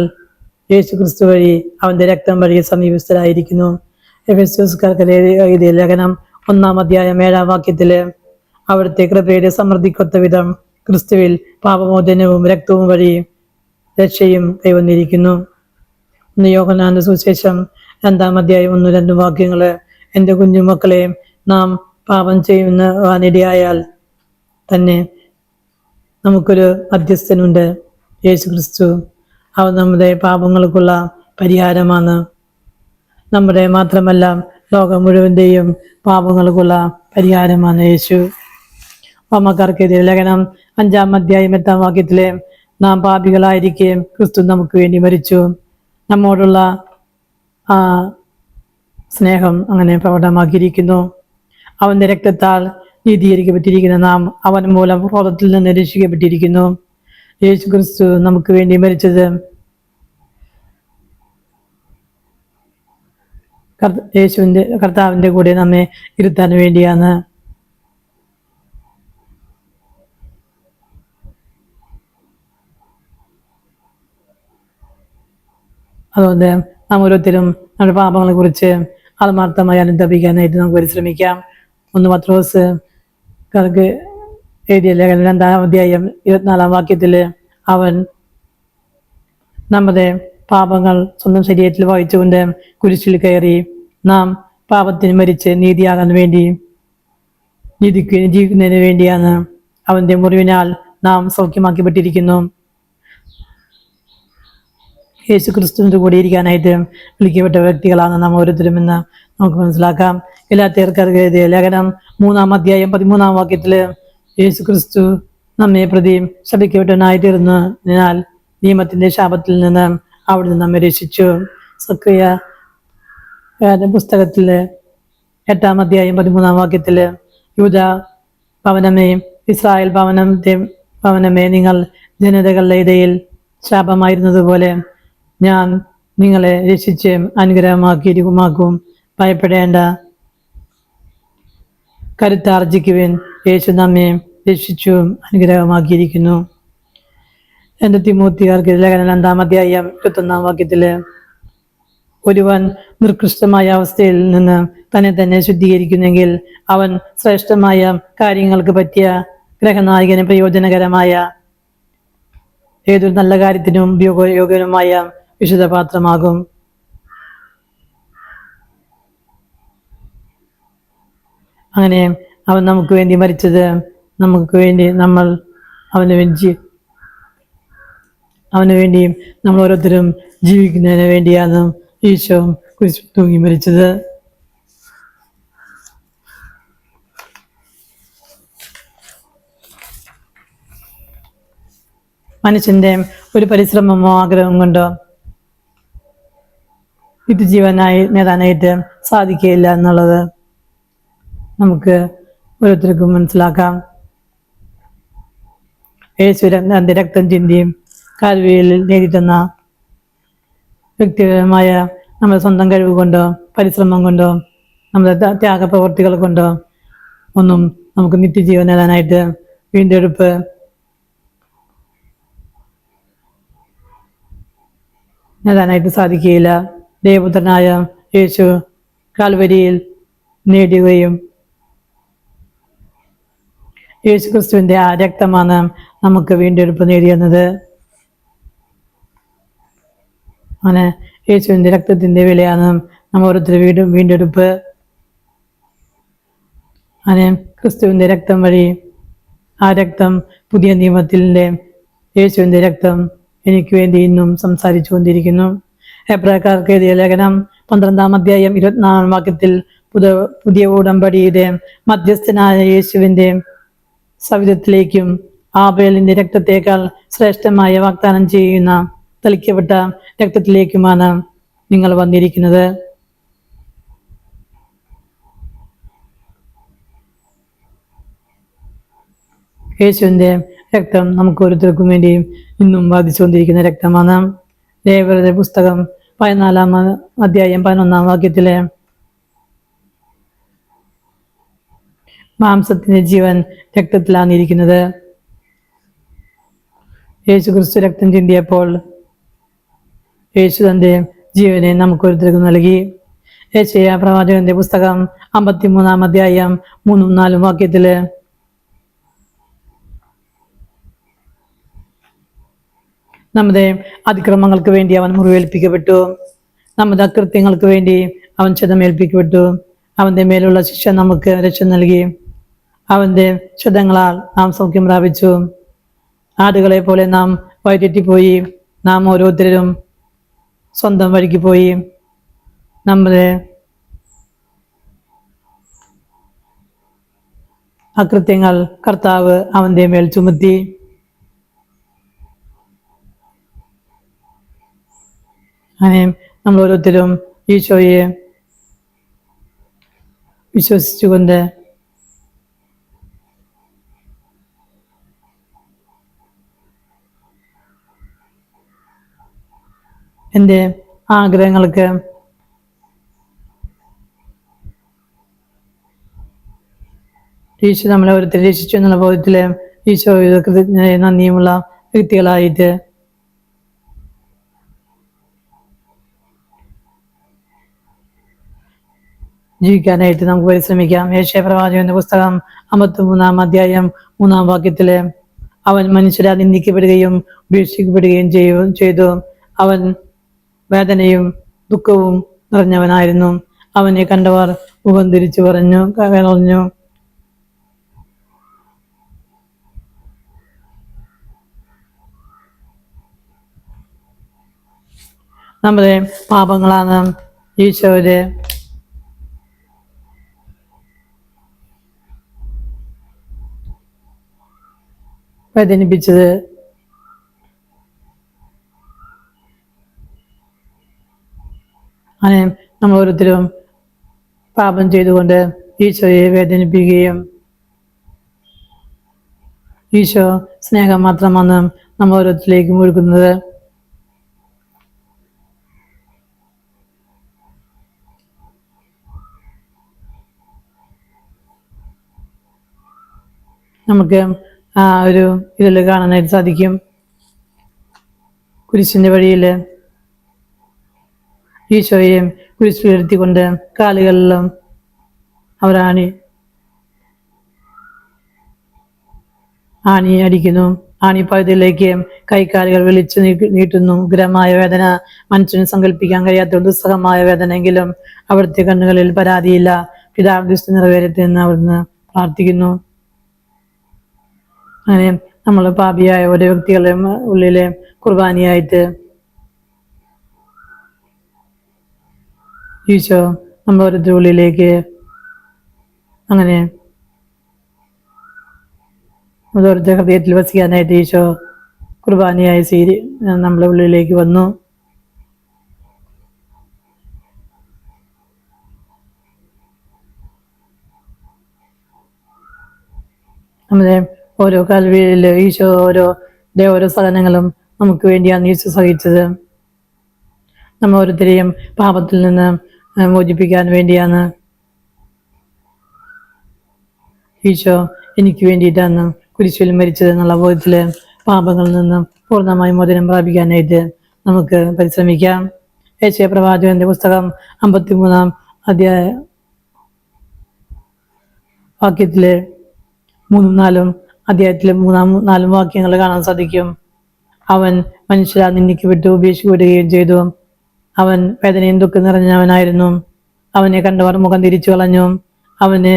Speaker 1: യേശു ക്രിസ്തു വഴി അവന്റെ രക്തം വഴി സമീപസ്ഥരായിരിക്കുന്നു. എഫെസ്യർക്കെതിരെ ലേഖനം 1-7 അവിടുത്തെ കൃപയുടെ സമൃദ്ധിക്കൊത്ത വിധം ക്രിസ്തുവിൽ പാപമോചനവും രക്തവും വഴി രക്ഷയും കൈവന്നിരിക്കുന്നു. യോഹന്നാന്റെ സുവിശേഷം 2-1-2 എൻ്റെ കുഞ്ഞുമക്കളെ, നാം പാപം ചെയ്യുവാനിടയായാൽ തന്നെ നമുക്കൊരു മധ്യസ്ഥനുണ്ട്, യേശു ക്രിസ്തു. അവൻ നമ്മുടെ പാപങ്ങൾക്കുള്ള പരിഹാരമാണ്. നമ്മുടെ മാത്രമല്ല ലോകം മുഴുവൻ്റെയും പാപങ്ങൾക്കുള്ള പരിഹാരമാണ് യേശു. റോമക്കാർക്കെതിരെ ലേഖനം 5-8 നാം പാപികളായിരിക്കെ ക്രിസ്തു നമുക്ക് വേണ്ടി മരിച്ചു. നമ്മോടുള്ള ആ സ്നേഹം അങ്ങനെ പ്രകടമാക്കിയിരിക്കുന്നു. അവന്റെ രക്തത്താൽ നീതീകരിക്കപ്പെട്ടിരിക്കുന്ന നാം അവൻ മൂലം ക്രോധത്തിൽ നിന്ന് രക്ഷിക്കപ്പെട്ടിരിക്കുന്നു. യേശു ക്രിസ്തു നമുക്ക് വേണ്ടി മരിച്ചത് കർത്താവിന്റെ കൂടെ നമ്മെ ഇരുത്താൻ വേണ്ടിയാണ്. അതുകൊണ്ട് നാം ഓരോരുത്തരും നമ്മുടെ പാപങ്ങളെ കുറിച്ച് ആത്മാർത്ഥമായി അനുതപിക്കാനായിട്ട് നമുക്ക് പരിശ്രമിക്കാം. 1 പത്രോസ്കാർക്ക് എഴുതിയ ലേഖനം 2-24 അവൻ നമ്മുടെ പാപങ്ങൾ സ്വന്തം ശരീരത്തിൽ വഹിച്ചുകൊണ്ട് കുരിശിൽ കയറി. നാം പാപത്തിന് മരിച്ച് നീതിയാകാൻ വേണ്ടി ജീവിക്കുന്നതിന് വേണ്ടിയാണ്. അവന്റെ മുറിവിനാൽ നാം സൗഖ്യമാക്കപ്പെട്ടിരിക്കുന്നു. യേശു ക്രിസ്തുവിന്റെ കൂടെ ഇരിക്കാനായിട്ട് വിളിക്കപ്പെട്ട വ്യക്തികളാണ് നാം ഓരോരുത്തരുമെന്ന് നമുക്ക് മനസ്സിലാക്കാം. ഗലാത്യർക്കാർക്ക് എഴുതിയ ലേഖനം 3-ാം അധ്യായം 13-ാം വാക്യത്തില് യേശു ക്രിസ്തു നമ്മെ പ്രതി ശപിക്കപ്പെട്ടവനായി തീർന്നതിനാൽ നിയമത്തിന്റെ ശാപത്തിൽ നിന്ന് അവിടുന്ന് നമ്മെ രക്ഷിച്ചു. സക്രിയ പുസ്തകത്തില് 8-ാം അധ്യായം 13-ാം വാക്യത്തില് യൂദ ഭവനമേ, ഇസ്രായേൽ ഭവനമേ, നിങ്ങൾ ജനതകളുടെ ഇടയിൽ ശാപമായിരുന്നതുപോലെ ഞാൻ നിങ്ങളെ രക്ഷിച്ച് അനുഗ്രഹമാക്കും. ഭയപ്പെടേണ്ട, കരുത്താർജിക്കുവിൻ. യേശു നമ്മെ രക്ഷിച്ചു അനുഗ്രഹമാക്കിയിരിക്കുന്നു. എൻ്റെ തിമോത്തിക്കാർക്ക് ലേഖനം 2-ാം അധ്യായം 21-ാം വാക്യത്തില് ഒരുവൻ നികൃഷ്ടമായ അവസ്ഥയിൽ നിന്ന് തന്നെ ശുദ്ധീകരിക്കുന്നെങ്കിൽ അവൻ ശ്രേഷ്ഠമായ കാര്യങ്ങൾക്ക് പറ്റിയ ഗ്രഹനായകന് പ്രയോജനകരമായ ഏതൊരു നല്ല കാര്യത്തിനും ഉപയോഗയോഗ്യനുമായ വിശുദ്ധ പാത്രമാകും. അങ്ങനെ അവൻ നമുക്ക് വേണ്ടി മരിച്ചത്, നമുക്ക് വേണ്ടി നമ്മൾ അവന് വേണ്ടി നമ്മൾ ഓരോരുത്തരും ജീവിക്കുന്നതിന് വേണ്ടിയാണ് ഈശോ കുരിശിൽ തൂങ്ങി മരിച്ചത്. മനുഷ്യന്റെ ഒരു പരിശ്രമമോ ആഗ്രഹം കൊണ്ടോ നിത്യജീവനായി നേടാനായിട്ട് സാധിക്കുകയില്ല എന്നുള്ളത് നമുക്ക് ഓരോരുത്തർക്കും മനസ്സിലാക്കാം. യേശു തന്റെ രക്തം ചിന്തിയും കാൽവരിയിൽ നേടിത്തന്ന വ്യക്തിപരമായ നമ്മുടെ സ്വന്തം കഴിവ് കൊണ്ടോ പരിശ്രമം കൊണ്ടോ നമ്മുടെ ത്യാഗപ്രവർത്തികൾ കൊണ്ടോ ഒന്നും നമുക്ക് നിത്യജീവൻ നേടാനായിട്ട് വീണ്ടെടുപ്പ് നേടാനായിട്ട് സാധിക്കുകയില്ല. ദൈവപുത്രനായ യേശു കാൽവരിയിൽ നേടുകയും യേശു ക്രിസ്തുവിന്റെ ആ രക്തമാണ് നമുക്ക് വീണ്ടെടുപ്പ് നേടിയെന്നത്. അങ്ങനെ യേശുവിന്റെ രക്തത്തിന്റെ വിലയാണ് നമ്മൾ ഓരോരുത്തർ വീണ്ടെടുപ്പ്. അങ്ങനെ ക്രിസ്തുവിന്റെ രക്തം വഴി, ആ രക്തം പുതിയ നിയമത്തിലെ യേശുവിന്റെ രക്തം എനിക്ക് വേണ്ടി ഇന്നും സംസാരിച്ചു കൊണ്ടിരിക്കുന്നു. ഹെബ്രായക്കാർക്ക് എഴുതിയ ലേഖനം 12-ാം അധ്യായം 24-ാം വാക്യത്തിൽ പുതിയ ഉടമ്പടിയുടെ മധ്യസ്ഥനായ യേശുവിന്റെ സവിധത്തിലേക്കും ആബേലിന്റെ രക്തത്തേക്കാൾ ശ്രേഷ്ഠമായ വാഗ്ദാനം ചെയ്യുന്ന തളിക്കപ്പെട്ട രക്തത്തിലേക്കുമാണ് നിങ്ങൾ വന്നിരിക്കുന്നത്. യേശുവിന്റെ രക്തം നമുക്ക് ഓരോരുത്തർക്കും വേണ്ടിയും ഇന്നും ബാധിച്ചുകൊണ്ടിരിക്കുന്ന രക്തമാണ്. ലേവ്യരുടെ പുസ്തകം 14-ാം അധ്യായം 11-ാം വാക്യത്തിലെ മാംസത്തിന്റെ ജീവൻ രക്തത്തിലാണ് ഇരിക്കുന്നത്. യേശു ക്രിസ്തു രക്തം ചിന്തിയപ്പോൾ യേശു തന്റെ ജീവനെ നമുക്ക് ഓരോരുത്തർക്കും നൽകി. യെശയ്യാ പ്രവാചകന്റെ പുസ്തകം 53-ാം അധ്യായം 3-4 വാക്യത്തില് നമ്മുടെ അതിക്രമങ്ങൾക്ക് വേണ്ടി അവൻ മുറിവേൽപ്പിക്കപ്പെട്ടു, നമ്മുടെ അകൃത്യങ്ങൾക്ക് വേണ്ടി അവൻ ക്ഷതമേൽപ്പിക്കപ്പെട്ടു. അവന്റെ മേലുള്ള ശിക്ഷ നമുക്ക് രക്ഷ നൽകി. അവന്റെ ക്ഷതങ്ങളാൽ നാം സൗഖ്യം പ്രാപിച്ചു. ആടുകളെ പോലെ നാം വഴിതെറ്റിപ്പോയി. നാം ഓരോരുത്തരും സ്വന്തം വഴിക്ക് പോയി. നമ്മുടെ അകൃത്യങ്ങൾ കർത്താവ് അവന്റെ മേൽ ചുമത്തി. അങ്ങനെ നമ്മൾ ഓരോരുത്തരും ഈശോയെ വിശ്വസിച്ചുകൊണ്ട് എൻ്റെ ആഗ്രഹങ്ങൾക്ക് ഈശോ നമ്മളെ ഓരോരുത്തരെ രക്ഷിച്ചു എന്നുള്ള ബോധത്തില് ഈശോ കൃതജ്ഞതയും നന്ദിയുമുള്ള വ്യക്തികളായിട്ട് ജീവിക്കാനായിട്ട് നമുക്ക് പരിശ്രമിക്കാം. യെശയ്യാ പ്രവാചകന്റെ പുസ്തകം 53-ാം അധ്യായം 3-ാം വാക്യത്തില് അവൻ മനുഷ്യരാൽ നിന്ദിക്കപ്പെടുകയും ഉപേക്ഷിക്കപ്പെടുകയും ചെയ്തു. അവൻ വേദനയും ദുഃഖവും നിറഞ്ഞവനായിരുന്നു. അവനെ കണ്ടവർ മുഖം തിരിച്ചു പറഞ്ഞു. നമ്മുടെ പാപങ്ങളാണ് ഈശോയെ വേദനിപ്പിച്ചത്. അങ്ങനെ നമ്മൾ ഓരോരുത്തരും പാപം ചെയ്തുകൊണ്ട് ഈശോയെ വേദനിപ്പിക്കുകയും ഈശോ സ്നേഹം മാത്രമാണ് നമ്മൾ ഓരോരുത്തരിലേക്കും ഒഴുകുന്നത്. നമുക്ക് ആ ഒരു ഇതിൽ കാണാനായിട്ട് സാധിക്കും. കുരിശിന്റെ വഴിയിൽ ഈശോയെ കുരിശിലിരുത്തിക്കൊണ്ട് കാലുകളിലും അവർ ആണി അടിക്കുന്നു. ആണിപ്പഴുതിലേക്ക് കൈക്കാലുകൾ വിളിച്ചു നീട്ടുന്നു. ഉഗ്രമായ വേദന, മനുഷ്യന് സങ്കല്പിക്കാൻ കഴിയാത്ത ദുസ്സഹമായ വേദനയെങ്കിലും അവിടുത്തെ കണ്ണുകളിൽ പരാതിയില്ല. പിതാവ് ദൃഷ്ടി നിറവേറട്ടെ എന്ന് അവിടുന്ന് പ്രാർത്ഥിക്കുന്നു. അങ്ങനെ നമ്മൾ പാപിയായ ഓരോ വ്യക്തികളുടെ ഉള്ളിലെ കുർബാനയായിട്ട് ഈശോ നമ്മൾ ഓരോരുത്തരുടെ ഉള്ളിലേക്ക് അങ്ങനെ ഓരോരുത്തരുടെ ഹൃദയത്തിൽ വസിക്കാനായിട്ട് ഈശോ കുർബാനയായി നമ്മുടെ ഉള്ളിലേക്ക് വന്നു. നമ്മുടെ ഓരോ കാൽവരിയിൽ ഈശോ ഓരോ സഹനങ്ങളും നമുക്ക് വേണ്ടിയാണ് ഈശോ സഹിച്ചത്. നമ്മൾ ഓരോരുത്തരെയും പാപത്തിൽ നിന്ന് മോചിപ്പിക്കാൻ വേണ്ടിയാണ് ഈശോ എനിക്ക് വേണ്ടിയിട്ടാണ് കുരിശിൽ മരിച്ചത് എന്നുള്ള ബോധത്തില് പാപങ്ങളിൽ നിന്ന് പൂർണ്ണമായി മോചനം പ്രാപിക്കാനായിട്ട് നമുക്ക് പരിശ്രമിക്കാം. യേശയ്യാ പ്രവാചകന്റെ പുസ്തകം 53-ാം അധ്യായ വാക്യത്തില് 3-4 അധ്യായത്തിലെ 3-4 വാക്യങ്ങൾ കാണാൻ സാധിക്കും. അവൻ മനുഷ്യരാ നിന്ദിക്കപ്പെട്ടു ഉപേക്ഷിക്കപ്പെടുകയും ചെയ്തു. അവൻ വേദനയും ദുഃഖം നിറഞ്ഞവനായിരുന്നു. അവനെ കണ്ടവർ മുഖം തിരിച്ചു കളഞ്ഞു. അവന്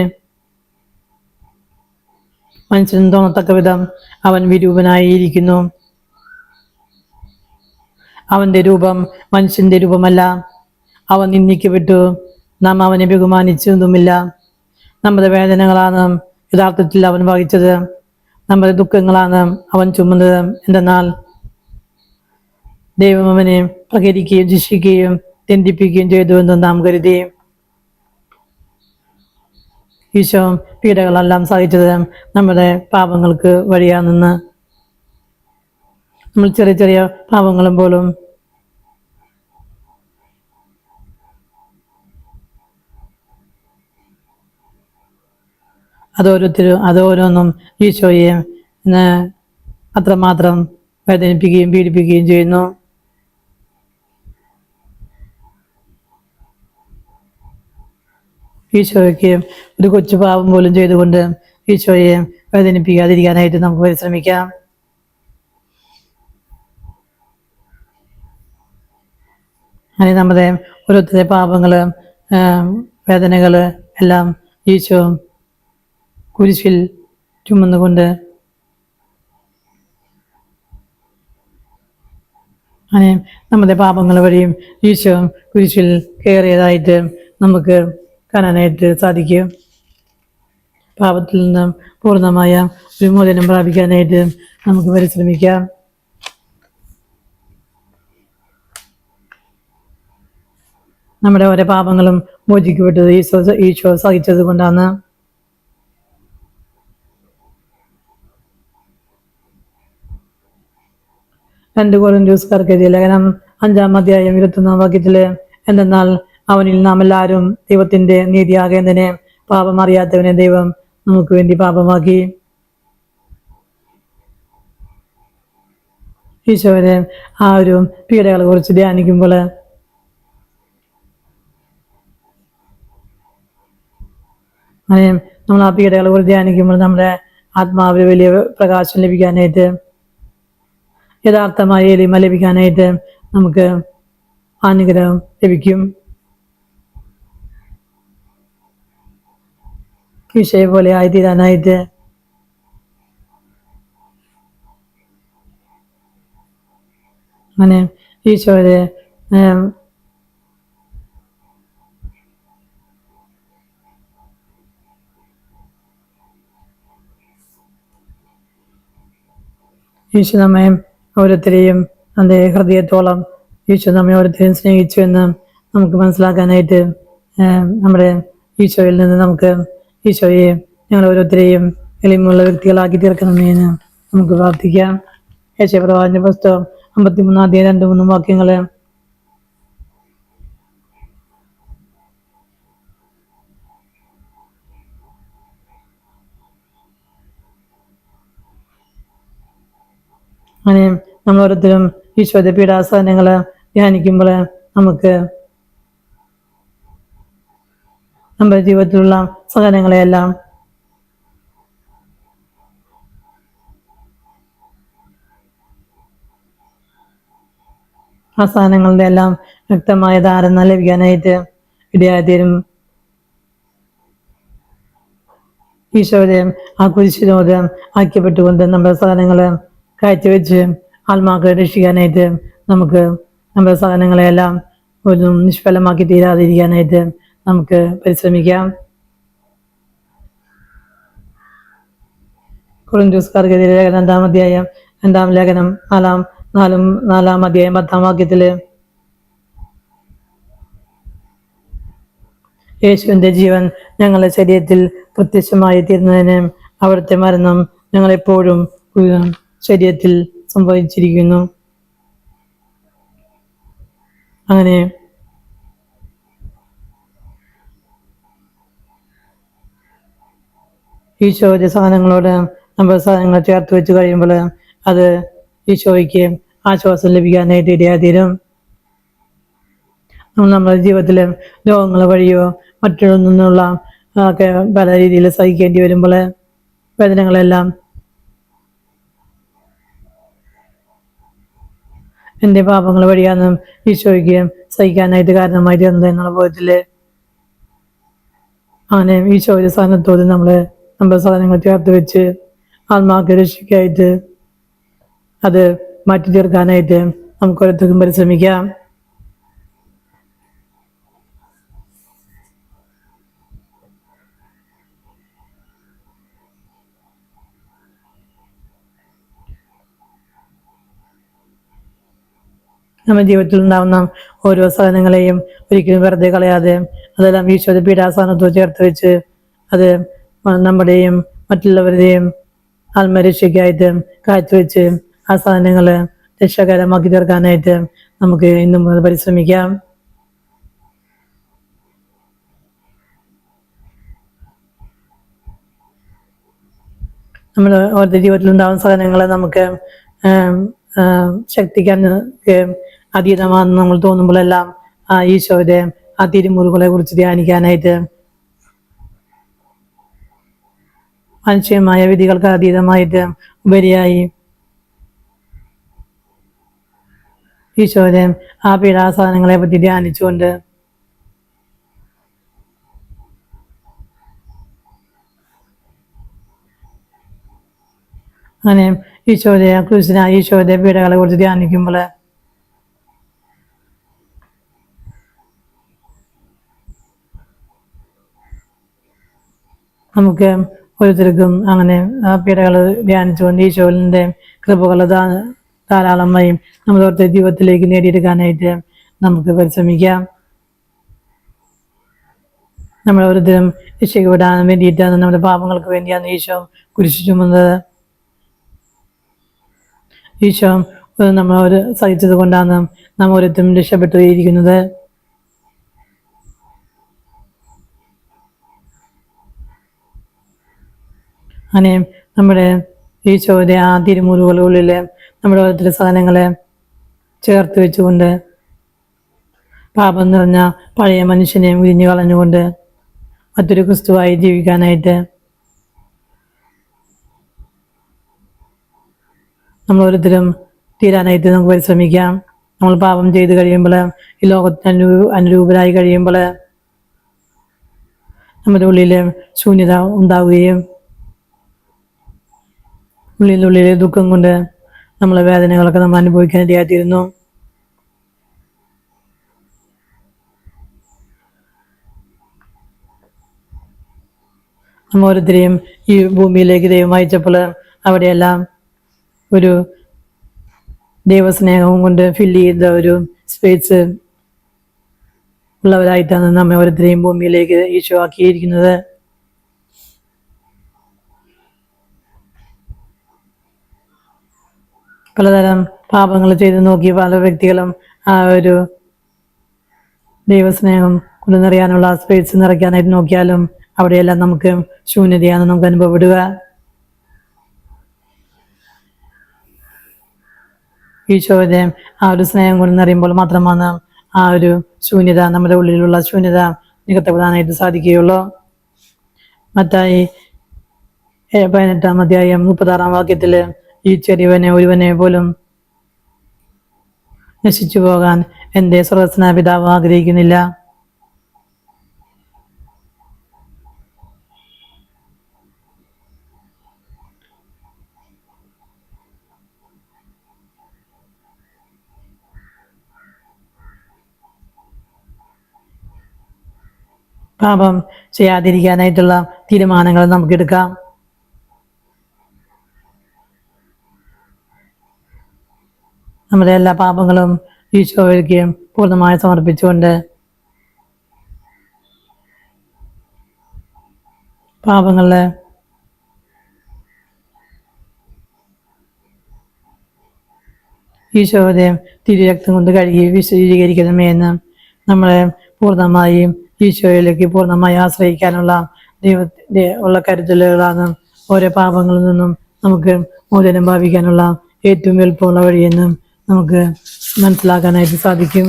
Speaker 1: മനുഷ്യന് തോന്നത്തക്ക വിധം അവൻ വിരൂപനായിരിക്കുന്നു. അവന്റെ രൂപം മനുഷ്യന്റെ രൂപമല്ല. അവൻ നിന്ദിക്കപ്പെട്ടു, നാം അവനെ ബഹുമാനിച്ചതുമില്ല. നമ്മുടെ വേദനകളാണ് യഥാർത്ഥത്തിൽ അവൻ വഹിച്ചത്. നമ്മുടെ ദുഃഖങ്ങളാണ് അവൻ ചുമന്നത്. എന്തെന്നാൽ ദൈവം അവനെ പ്രകരിക്കുകയും ശിക്ഷിക്കുകയും തെന്തിപ്പിക്കുകയും ചെയ്തു എന്ന് നാം കരുതി. ഈശോ പീഡകളെല്ലാം സഹിച്ചത് നമ്മുടെ പാപങ്ങൾക്ക് വഴിയാണെന്ന്. നമ്മൾ ചെറിയ ചെറിയ പാപങ്ങളും പോലും അതോരോന്നും ഈശോയെ അത്രമാത്രം വേദനിപ്പിക്കുകയും പീഡിപ്പിക്കുകയും ചെയ്യുന്നു. ഈശോയ്ക്ക് ഒരു കൊച്ചു പാപം പോലും ചെയ്തുകൊണ്ട് ഈശോയെ വേദനിപ്പിക്കാതിരിക്കാനായിട്ട് നമുക്ക് പരിശ്രമിക്കാം. അങ്ങനെ നമ്മുടെ ഓരോരുത്തരുടെ പാപങ്ങള് വേദനകള് എല്ലാം ഈശോ കുരിശിൽ ചുമന്നുകൊണ്ട് അങ്ങനെ നമ്മുടെ പാപങ്ങൾ വഴിയും ഈശോ കുരിശിൽ കയറിയതായിട്ട് നമുക്ക് കാണാനായിട്ട് സാധിക്കും. പാപത്തിൽ നിന്നും പൂർണ്ണമായ വിമോചനം പ്രാപിക്കാനായിട്ട് നമുക്ക് പരിശ്രമിക്കാം. നമ്മുടെ ഓരോ പാപങ്ങളും മോചിക്കപ്പെട്ടത് ഈശോ സഹിച്ചത് കൊണ്ടാണ്. രണ്ട് കൊരിന്ത്യർക്കെഴുതിയ ലേഖനം 5-ാം അധ്യായം 21-ാം വാക്യത്തില് എന്തെന്നാൽ അവനിൽ നാം എല്ലാവരും ദൈവത്തിന്റെ നീതിയാകേണ്ടതിനെ പാപം അറിയാത്തവനെ ദൈവം നമുക്ക് വേണ്ടി പാപമാക്കി. ഈശോയുടെ ആ ഒരു പീഡകളെ കുറിച്ച് ധ്യാനിക്കുമ്പോൾ അങ്ങനെ നമ്മൾ ആ പീഡകളെ കുറിച്ച് ധ്യാനിക്കുമ്പോൾ നമ്മുടെ ആത്മാവിന് വലിയ പ്രകാശം ലഭിക്കാനായിട്ട് യഥാർത്ഥമായ എളിമ ലഭിക്കാനായിട്ട് നമുക്ക് അനുഗ്രഹം ലഭിക്കും. ഈശോയെ പോലെ ആയിത്തീരാനായിട്ട് അങ്ങനെ ഈശോയുടെ ഈശോ നമ്മെ ഓരോരുത്തരെയും അതിൻ്റെ ഹൃദയത്തോളം ഈശോ നമ്മെ ഓരോരുത്തരെയും സ്നേഹിച്ചു എന്ന് നമുക്ക് മനസ്സിലാക്കാനായിട്ട് നമ്മുടെ ഈശോയിൽ നിന്ന് നമുക്ക് ഈശോയെ ഞങ്ങൾ ഓരോരുത്തരെയും എളിമുള്ള വ്യക്തികളാക്കി തീർക്കണമേ എന്ന് നമുക്ക് പ്രാർത്ഥിക്കാം. യേശയപ്രവാചകന്റെ പുസ്തകം 53-3 വാക്യങ്ങള്. അങ്ങനെ നമ്മൾ ഓരോരുത്തരും ഈശോയുടെ പീഡാസഹനങ്ങള് ധ്യാനിക്കുമ്പോൾ നമുക്ക് നമ്മുടെ ജീവിതത്തിലുള്ള സഹനങ്ങളെയെല്ലാം ആ സാധനങ്ങളുടെ എല്ലാം വ്യക്തമായ ധാരണ ലഭിക്കാനായിട്ട് ഇടയായിത്തീരും. ഈശോയുടെ ആ കുരിശിനോട് ഐക്യപ്പെട്ടുകൊണ്ട് നമ്മുടെ സാധനങ്ങള് കാഴ്ചവെച്ച് ആത്മാക്കളെ രക്ഷിക്കാനായിട്ട് നമുക്ക് നമ്മുടെ സാധനങ്ങളെയെല്ലാം ഒരു നിഷ്ഫലമാക്കി തീരാതിരിക്കാനായിട്ട് നമുക്ക് പരിശ്രമിക്കാം. കൊറിന്തോസ്യർക്കെതിരെ 2-ാം അധ്യായം 2-ാം ലേഖനം 4-ാം അധ്യായം 10-ാം വാക്യത്തില് യേശുവിന്റെ ജീവൻ ഞങ്ങളുടെ ശരീരത്തിൽ പ്രത്യക്ഷമായി തീർന്നതിന് അവിടുത്തെ മരണം ഞങ്ങളെപ്പോഴും ശരീരത്തിൽ സംഭവിച്ചിരിക്കുന്നു. അങ്ങനെ ഈശോയുടെ സാധനങ്ങളോട് നമ്മുടെ സാധനങ്ങൾ ചേർത്ത് വെച്ച് കഴിയുമ്പോൾ അത് ഈശോയ്ക്ക് ആശ്വാസം ലഭിക്കാനായിട്ട് ഇടയാതീരും. നമ്മുടെ ജീവിതത്തില് രോഗങ്ങൾ വഴിയോ മറ്റൊന്നിനുള്ള ഒക്കെ പല രീതിയിൽ സഹിക്കേണ്ടി വരുമ്പോൾ വേദനകളെല്ലാം എൻ്റെ പാപങ്ങൾ വഴിയാണ് ഈശോയ്ക്ക് സഹിക്കാനായിട്ട് കാരണമായി തീർന്നത് എന്നുള്ള ബോധത്തില് അങ്ങനെ ഈശോയുടെ സ്ഥാനത്തോട് നമ്മുടെ സാധനങ്ങൾ ചേർത്ത് വെച്ച് ആത്മാക്കളെ രക്ഷിക്കായിട്ട് അത് മാറ്റി തീർക്കാനായിട്ട് നമുക്ക് ഓരോരുത്തർക്കും പരിശ്രമിക്കാം. നമ്മുടെ ജീവിതത്തിൽ ഉണ്ടാവുന്ന ഓരോ സാധനങ്ങളെയും ഒരിക്കലും വെറുതെ കളയാതെ അതെല്ലാം ഈശോയുടെ പീഡാസഹനത്തോട് ചേർത്ത് വെച്ച് അത് നമ്മുടെയും മറ്റുള്ളവരുടെയും ആത്മരക്ഷയ്ക്കായിട്ട് കാഴ്ചവെച്ച് ആ സാധനങ്ങള് രക്ഷകരമാക്കി തീർക്കാനായിട്ട് നമുക്ക് ഇന്നും പരിശ്രമിക്കാം. നമ്മുടെ ഓരോ ജീവിതത്തിലുണ്ടാകുന്ന സാധനങ്ങള് നമുക്ക് ശക്തിക്കാൻ അതീതമാണെന്ന് നമ്മൾ തോന്നുമ്പോഴെല്ലാം ഈശോയുടെ ആ തിരുമുറുകളെ കുറിച്ച് ധ്യാനിക്കാനായിട്ട് മനുഷ്യമായ വിധികൾക്ക് അതീതമായിട്ട് ഉപരിയായി ഈശോയുടെ ആ പീഡാസഹനങ്ങളെ പറ്റി ധ്യാനിച്ചുകൊണ്ട് അങ്ങനെ ഈശോയുടെ ക്രൂശിനായ ഈശോയുടെ പീഡകളെ കുറിച്ച് ധ്യാനിക്കുമ്പോൾ നമുക്ക് ഓരോരുത്തർക്കും അങ്ങനെ ആ പീഡകൾ ധ്യാനിച്ചുകൊണ്ട് ഈശോയുടെ കൃപകൾ ധാരാളമായി നമ്മൾ ഓരോരുത്തർ ജീവിതത്തിലേക്ക് നേടിയെടുക്കാനായിട്ട് നമുക്ക് പരിശ്രമിക്കാം. നമ്മൾ ഓരോരുത്തരും രക്ഷപ്പെടാൻ വേണ്ടിയിട്ടാണ് നമ്മുടെ പാപങ്ങൾക്ക് വേണ്ടിയാണ് ഈശോ കുരിശു ചുമന്നത്. ഈശോ നമ്മൾ സഹിച്ചത് കൊണ്ടാണ് നാം ഓരോരുത്തരും രക്ഷപ്പെട്ടിരിക്കുന്നത്. അങ്ങനെ നമ്മുടെ ഈശോയുടെ ആ തിരുമുറുകളുള്ളിൽ നമ്മുടെ ഓരോരുത്തരുടെ സാധനങ്ങളെ ചേർത്ത് വെച്ചുകൊണ്ട് പാപം നിറഞ്ഞ പഴയ മനുഷ്യനെ ഉരിഞ്ഞു കളഞ്ഞുകൊണ്ട് മറ്റൊരു ക്രിസ്തുവായി ജീവിക്കാനായിട്ട് നമ്മൾ ഓരോരുത്തരും തീരാനായിട്ട് നമുക്ക് പരിശ്രമിക്കാം. നമ്മൾ പാപം ചെയ്ത് കഴിയുമ്പോൾ, ഈ ലോകത്തിന് അനുരൂപരായി കഴിയുമ്പോൾ നമ്മുടെ ഉള്ളിൽ ശൂന്യത ഉണ്ടാവുകയും ഉള്ളിൽ ദുഃഖം കൊണ്ട് നമ്മളെ വേദനകളൊക്കെ നമ്മൾ അനുഭവിക്കാൻ ഇടയായിത്തീരുന്നു. നമ്മ ഓരോരുത്തരെയും ഈ ഭൂമിയിലേക്ക് ദൈവം അയച്ചപ്പോൾ അവിടെയെല്ലാം ഒരു ദൈവസ്നേഹവും കൊണ്ട് ഫില്ല് ചെയ്ത ഒരു സ്പേസ് ഉള്ളവരായിട്ടാണ് നമ്മെ ഓരോരുത്തരെയും ഭൂമിയിലേക്ക് ഈശോ ആക്കിയിരിക്കുന്നത്. പലതരം പാപങ്ങൾ ചെയ്ത് നോക്കി പല വ്യക്തികളും ആ ഒരു ദൈവസ്നേഹം കൊണ്ട് നിറയാനുള്ള സ്പേസ് നിറയ്ക്കാനായിട്ട് നോക്കിയാലും അവിടെയെല്ലാം നമുക്ക് ശൂന്യതയാണ് നമുക്ക് അനുഭവപ്പെടുക. ഈശോയുടെ ആ ഒരു സ്നേഹം കൊണ്ട് നിറയുമ്പോൾ മാത്രമാണ് ആ ഒരു ശൂന്യത, നമ്മുടെ ഉള്ളിലുള്ള ശൂന്യത നികത്തപ്പെടാനായിട്ട് സാധിക്കുകയുള്ളൂ. മത്തായി 18-ാം അധ്യായം 36-ാം വാക്യത്തില് ഈ ചെറിയവനെ ഒരുവനെ പോലും നശിച്ചു പോകാൻ എൻ്റെ സ്വർഗ്ഗസ്ഥനായ പിതാവ് ആഗ്രഹിക്കുന്നില്ല. പാപം ചെയ്യാതിരിക്കാനായിട്ടുള്ള തീരുമാനങ്ങൾ നമുക്കെടുക്കാം. നമ്മുടെ എല്ലാ പാപങ്ങളും ഈശോയ്ക്ക് പൂർണ്ണമായി സമർപ്പിച്ചുകൊണ്ട് പാപങ്ങളെ ഈശോയുടെ തിരുരക്തം കൊണ്ട് കഴുകി വിശദീകരിക്കണമേ എന്ന് നമ്മളെ പൂർണ്ണമായും ഈശോയിലേക്ക് പൂർണ്ണമായി ആശ്രയിക്കാനുള്ള ദൈവത്തിന്റെ ഉള്ള കരുതലുകളാണ് ഓരോ പാപങ്ങളിൽ നിന്നും നമുക്ക് മോചനം ഭാവിക്കാനുള്ള ഏറ്റവും എളുപ്പമുള്ള വഴിയെന്ന് നമുക്ക് മനസ്സിലാക്കാനായിട്ട് സാധിക്കും.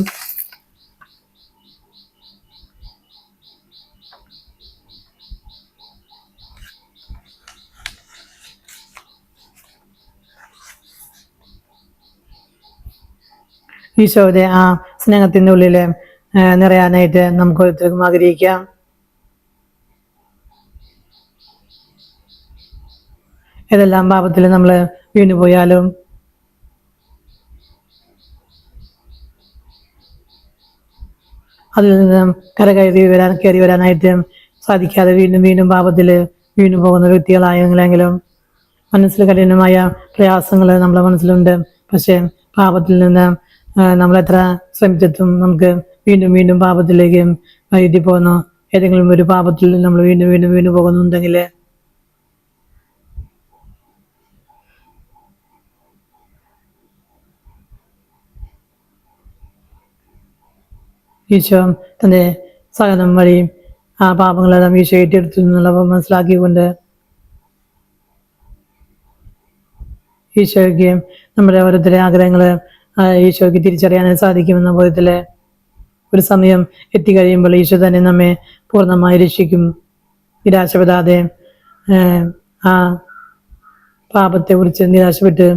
Speaker 1: ഈശോയുടെ ആ സ്നേഹത്തിൻ്റെ ഉള്ളിൽ നിറയാനായിട്ട് നമുക്ക് ഓരോരുത്തർക്കും ആഗ്രഹിക്കാം. ഏതെല്ലാം പാപത്തിൽ നമ്മൾ വീണുപോയാലും അതിൽ നിന്ന് കയറി വരാനായിട്ട് സാധിക്കാതെ വീണ്ടും വീണ്ടും പാപത്തിൽ വീണു പോകുന്ന വ്യക്തികളായെങ്കിലും മനസ്സിൽ കഠിനമായ പ്രയാസങ്ങൾ നമ്മളെ മനസ്സിലുണ്ട്. പക്ഷെ പാപത്തിൽ നിന്ന് നമ്മൾ എത്ര ശ്രമിച്ചിട്ടും നമുക്ക് വീണ്ടും വീണ്ടും പാപത്തിലേക്ക് വൈകിട്ട് പോകുന്നു. ഏതെങ്കിലും ഒരു പാപത്തിൽ നമ്മൾ വീണ്ടും വീണ്ടും വീണു പോകുന്നുണ്ടെങ്കിൽ ഈശോ തൻ്റെ സഹനം വഴി ആ പാപങ്ങളെല്ലാം ഈശോ ഏറ്റെടുത്തു എന്നുള്ളവ മനസ്സിലാക്കിക്കൊണ്ട് ഈശോയ്ക്ക് നമ്മുടെ ഓരോരുത്തരുടെ ആഗ്രഹങ്ങൾ ഈശോയ്ക്ക് തിരിച്ചറിയാൻ സാധിക്കുമെന്ന ബോധത്തിൽ ഒരു സമയം എത്തിക്കഴിയുമ്പോൾ ഈശോ തന്നെ നമ്മെ പൂർണ്ണമായി രക്ഷിക്കും. നിരാശപ്പെടാതെ ആ പാപത്തെ കുറിച്ച് നിരാശപ്പെട്ട്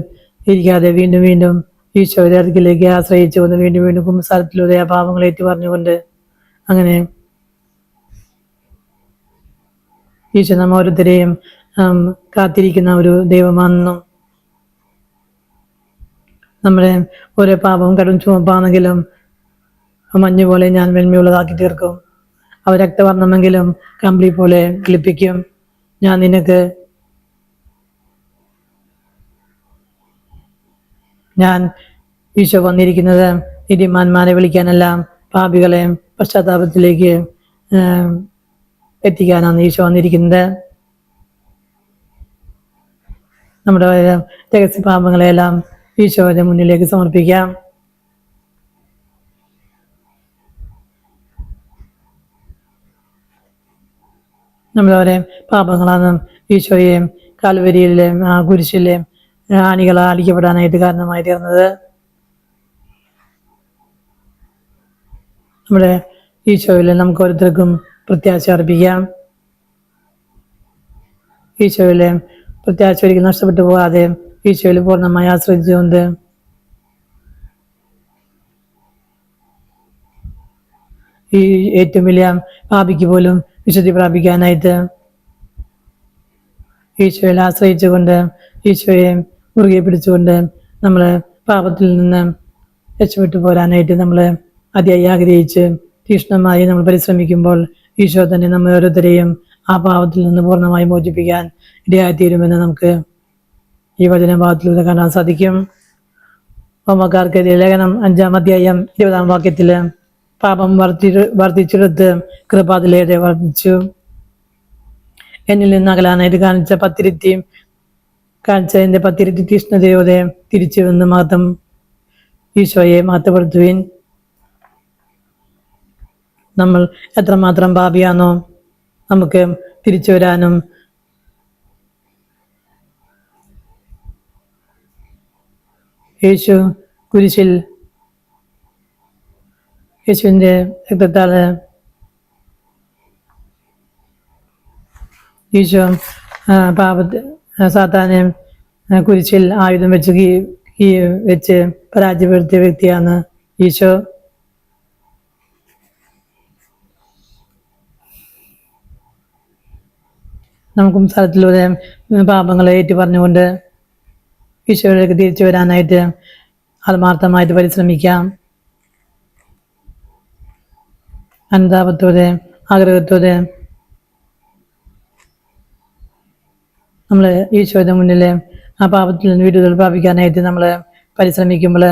Speaker 1: ഇരിക്കാതെ വീണ്ടും വീണ്ടും ഈശോയുടെ അടുക്കിലേക്ക് ആശ്രയിച്ചുകൊണ്ട് വീണ്ടും വീണ്ടും കുമ്പസാരത്തിലൂടെ ആ പാപങ്ങൾ ഏറ്റു പറഞ്ഞുകൊണ്ട് അങ്ങനെ ഈശോ നമ്മ ഓരോരുത്തരെയും കാത്തിരിക്കുന്ന ഒരു ദൈവമാണെന്നും നമ്മുടെ ഓരോ പാപം കടും ചുമപ്പാണെങ്കിലും മഞ്ഞ് പോലെ ഞാൻ വെണ്മയുള്ളതാക്കി തീർക്കും. അവ രക്തവർണ്ണമെങ്കിലും കമ്പിളി പോലെ കിളിപ്പിക്കും. ഞാൻ ഈശോ വന്നിരിക്കുന്നത് നീതിമാന്മാരെ വിളിക്കാനല്ല, പാപികളെ പശ്ചാത്താപത്തിലേക്ക് എത്തിക്കാനാണ് ഈശോ വന്നിരിക്കുന്നത്. നമ്മുടെ രഹസ്യ പാപങ്ങളെല്ലാം ഈശോയുടെ മുന്നിലേക്ക് സമർപ്പിക്കാം. നമ്മളോരെ പാപങ്ങളാണ് ഈശോയെ കാൽവരിയിലെ ആ കുരിശിലെ ആണികളെ അടിക്കപ്പെടാനായിട്ട് കാരണമായി തീർന്നത്. നമ്മുടെ ഈശോയിൽ നമുക്ക് ഓരോരുത്തർക്കും പ്രത്യാശ അർപ്പിക്കാം. ഈശോയിലെ പ്രത്യാശ ഒരിക്കലും നഷ്ടപ്പെട്ടു പോകാതെ ഈശോയിൽ പൂർണ്ണമായി ആശ്രയിച്ചുകൊണ്ട് ഈ ഏറ്റവും വലിയ പാപിക്ക് പോലും വിശുദ്ധി പ്രാപിക്കാനായിട്ട് ഈശോയിൽ ആശ്രയിച്ചുകൊണ്ട് ഈശോയെ മുറുകെ പിടിച്ചുകൊണ്ട് നമ്മൾ പാപത്തിൽ നിന്ന് രക്ഷപ്പെട്ടു പോരാനായിട്ട് നമ്മൾ അതിയായി ആഗ്രഹിച്ച് തീക്ഷ്ണമായി നമ്മൾ പരിശ്രമിക്കുമ്പോൾ ഈശോ തന്നെ നമ്മൾ ഓരോരുത്തരെയും ആ പാപത്തിൽ നിന്ന് പൂർണ്ണമായി മോചിപ്പിക്കാൻ ഇടയായിത്തീരുമെന്ന് നമുക്ക് ഈ വചനഭാഗത്തിലൂടെ കാണാൻ സാധിക്കും. റോമക്കാർക്ക് ലേഖനം 5-ാം അധ്യായം 20-ാം വാക്യത്തില് പാപം വർദ്ധിച്ചെടുത്ത് കൃപ അതിലേറെ വർദ്ധിച്ചു. എന്നിൽ നിന്ന് അകലാനായിട്ട് കാണിച്ച എന്റെ പത്തിരുത്തി തീഷ്ണതയോടെ തിരിച്ചു വന്ന് മഹത്വം ഈശോയെ മഹത്വപ്പെടുത്തുവിൻ. നമ്മൾ എത്രമാത്രം പാപിയാണോ നമുക്ക് തിരിച്ചു വരാനും യേശുവിൻ്റെ രക്തത്താല് ഈശോ സാത്താനെ കുരിശിൽ ആയുധം വെച്ച് പരാജയപ്പെടുത്തിയ വ്യക്തിയാണ് ഈശോ. നമുക്കും സ്ഥലത്തിലൂടെ പാപങ്ങളെ ഏറ്റുപറഞ്ഞുകൊണ്ട് ഈശോയിലേക്ക് തിരിച്ചു വരാനായിട്ട് ആത്മാർത്ഥമായിട്ട് പരിശ്രമിക്കാം. അനുതാപത്തോടെ ആഗ്രഹത്തോടെ നമ്മൾ ഈശോയുടെ മുന്നിൽ ആ പാപത്തിൽ നിന്ന് വിടുതൽ പ്രാപിക്കാനായിട്ട് നമ്മൾ പരിശ്രമിക്കുമ്പോൾ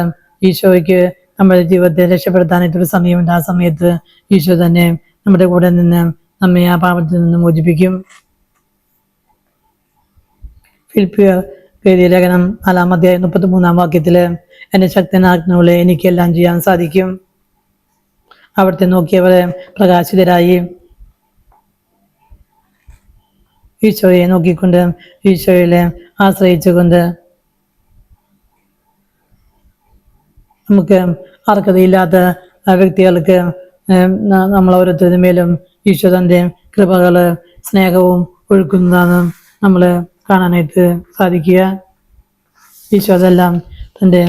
Speaker 1: ഈശോയ്ക്ക് നമ്മുടെ ജീവിതത്തെ രക്ഷപ്പെടുത്താനായിട്ടൊരു സമയമുണ്ട്. ആ സമയത്ത് ഈശോ തന്നെ നമ്മുടെ കൂടെ നിന്ന് നമ്മെ ആ പാപത്തിൽ നിന്ന് മോചിപ്പിക്കും. ഫിലിപ്പിയർ എഴുതിയ ലേഖനം 4-ാം അധ്യായം 33-ാം വാക്യത്തില് എന്റെ ശക്തനാജ്ഞകളെ എനിക്കെല്ലാം ചെയ്യാൻ സാധിക്കും. അവിടുത്തെ നോക്കിയവരെ പ്രകാശിതരായി ഈശോയെ നോക്കിക്കൊണ്ട് ഈശോയിലെ ആശ്രയിച്ചുകൊണ്ട് നമുക്ക് അർഹതയില്ലാത്ത വ്യക്തികൾക്ക് നമ്മൾ ഓരോരുത്തരുടെ മേലും ഈശോ തന്റെ കൃപകള് സ്നേഹവും ഒഴുക്കുന്നതാണ് നമ്മൾ കാണാനായിട്ട് സാധിക്കുക. ഈശോ അതെല്ലാം തൻ്റെ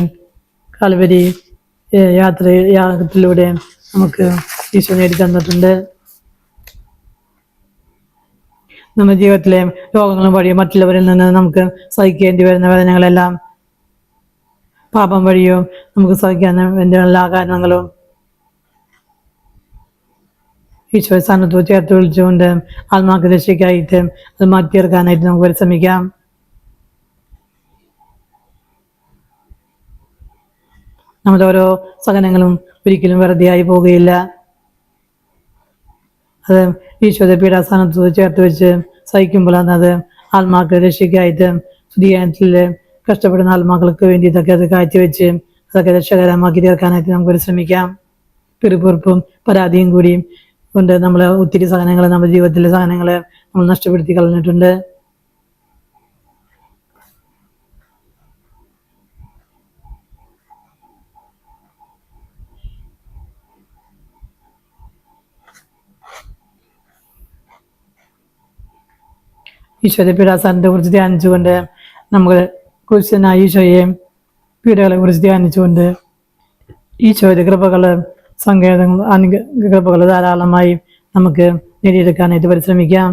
Speaker 1: കാൽവരി യാത്രയിലൂടെ നമുക്ക് ഈശോ നേടി തന്നിട്ടുണ്ട്. നമ്മുടെ ജീവിതത്തിലെ രോഗങ്ങളും വഴിയോ മറ്റുള്ളവരിൽ നിന്ന് നമുക്ക് സഹിക്കേണ്ടി വരുന്ന വേദനകളെല്ലാം പാപം വഴിയോ നമുക്ക് സഹിക്കാൻ വേണ്ട എല്ലാ കാരണങ്ങളും ഈശോ സ്ഥാനത്ത് ചേർത്ത് വിളിച്ചുകൊണ്ട് ആത്മാക്ക് രക്ഷയ്ക്കായിട്ട് അത് മാറ്റിയെടുക്കാനായിട്ട് നമുക്ക് പരിശ്രമിക്കാം. നമ്മുടെ ഓരോ സഹനങ്ങളും ഒരിക്കലും വെറുതെയായി പോവുകയില്ല. അത് ഈശോയുടെ പീഡാസ്ഥാനത്ത് ചേർത്ത് വെച്ച് സഹിക്കുമ്പോഴാണ് അത് ആത്മാക്കൾ രക്ഷയ്ക്കായിട്ട് ശുദ്ധീകരണത്തിൽ കഷ്ടപ്പെടുന്ന ആത്മാക്കൾക്ക് വേണ്ടി ഇതൊക്കെ അത് കാഴ്ചവെച്ച് അതൊക്കെ രക്ഷകരമാക്കി തീർക്കാനായിട്ട് നമുക്ക് പരിശ്രമിക്കാം. പിറുപിറുപ്പും പരാതിയും കൂടി കൊണ്ട് നമ്മൾ ഒത്തിരി സഹനങ്ങൾ നമ്മുടെ ജീവിതത്തിലെ സഹനങ്ങൾ നമ്മൾ നഷ്ടപ്പെടുത്തി കളഞ്ഞിട്ടുണ്ട്. ഈശോയുടെ പീഡാസനത്തെ കുറിച്ച് ധ്യാനിച്ചുകൊണ്ട് നമുക്ക് ക്രിസ്ത്യനായ ഈശോയെ പീഡകളെ കുറിച്ച് ധ്യാനിച്ചുകൊണ്ട് ഈശോയുടെ കൃപകള് കൃപകൾ ധാരാളമായി നമുക്ക് നേടിയെടുക്കാനായിട്ട് പരിശ്രമിക്കാം.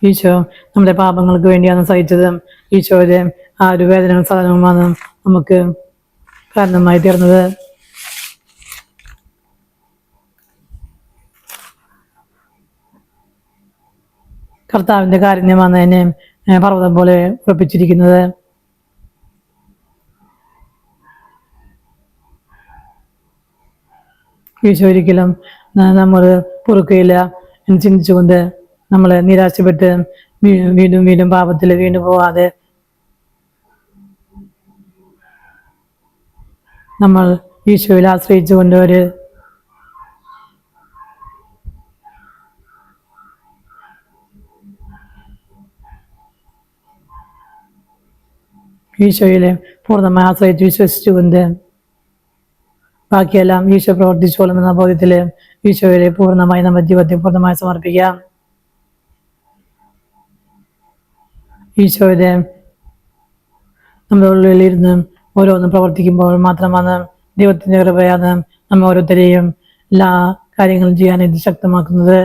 Speaker 1: ഈശോ നമ്മുടെ പാപങ്ങൾക്ക് വേണ്ടിയാണ് സഹിച്ചത്. ഈശോയുടെ ആ ഒരു വേദനയും സഹനവുമാണ് നമുക്ക് കാരണമായി തീർന്നത്. കർത്താവിന്റെ കാരുണ്യമാണ് എന്നെ പർവ്വതം പോലെ ഉറപ്പിച്ചിരിക്കുന്നത്. ഈശോ ഒരിക്കലും നമ്മൾ പൊറുക്കുകയില്ല എന്ന് ചിന്തിച്ചുകൊണ്ട് നമ്മൾ നിരാശപ്പെട്ട് വീണ്ടും വീണ്ടും പാപത്തിൽ വീണ്ടും പോകാതെ നമ്മൾ ഈശോയിൽ ആശ്രയിച്ചുകൊണ്ട് ഒരു ഈശോയിലെ പൂർണ്ണമായി ആശ്രയിച്ച് വിശ്വസിച്ചുകൊണ്ട് ബാക്കിയെല്ലാം ഈശോ പ്രവർത്തിച്ചോളും എന്ന ബോധ്യത്തില് ഈശോയിലെ പൂർണ്ണമായി നമ്മുടെ ജീവിതത്തെ പൂർണ്ണമായി സമർപ്പിക്കാം. ഈശോയുടെ നമ്മുടെ ഉള്ളിലിരുന്ന് ഓരോന്നും പ്രവർത്തിക്കുമ്പോൾ മാത്രമാണ് ദൈവത്തിന്റെ കൃപയാണ് നമ്മെ ഓരോരുത്തരെയും എല്ലാ കാര്യങ്ങളും ചെയ്യാനായിട്ട് ശക്തമാക്കുന്നത്.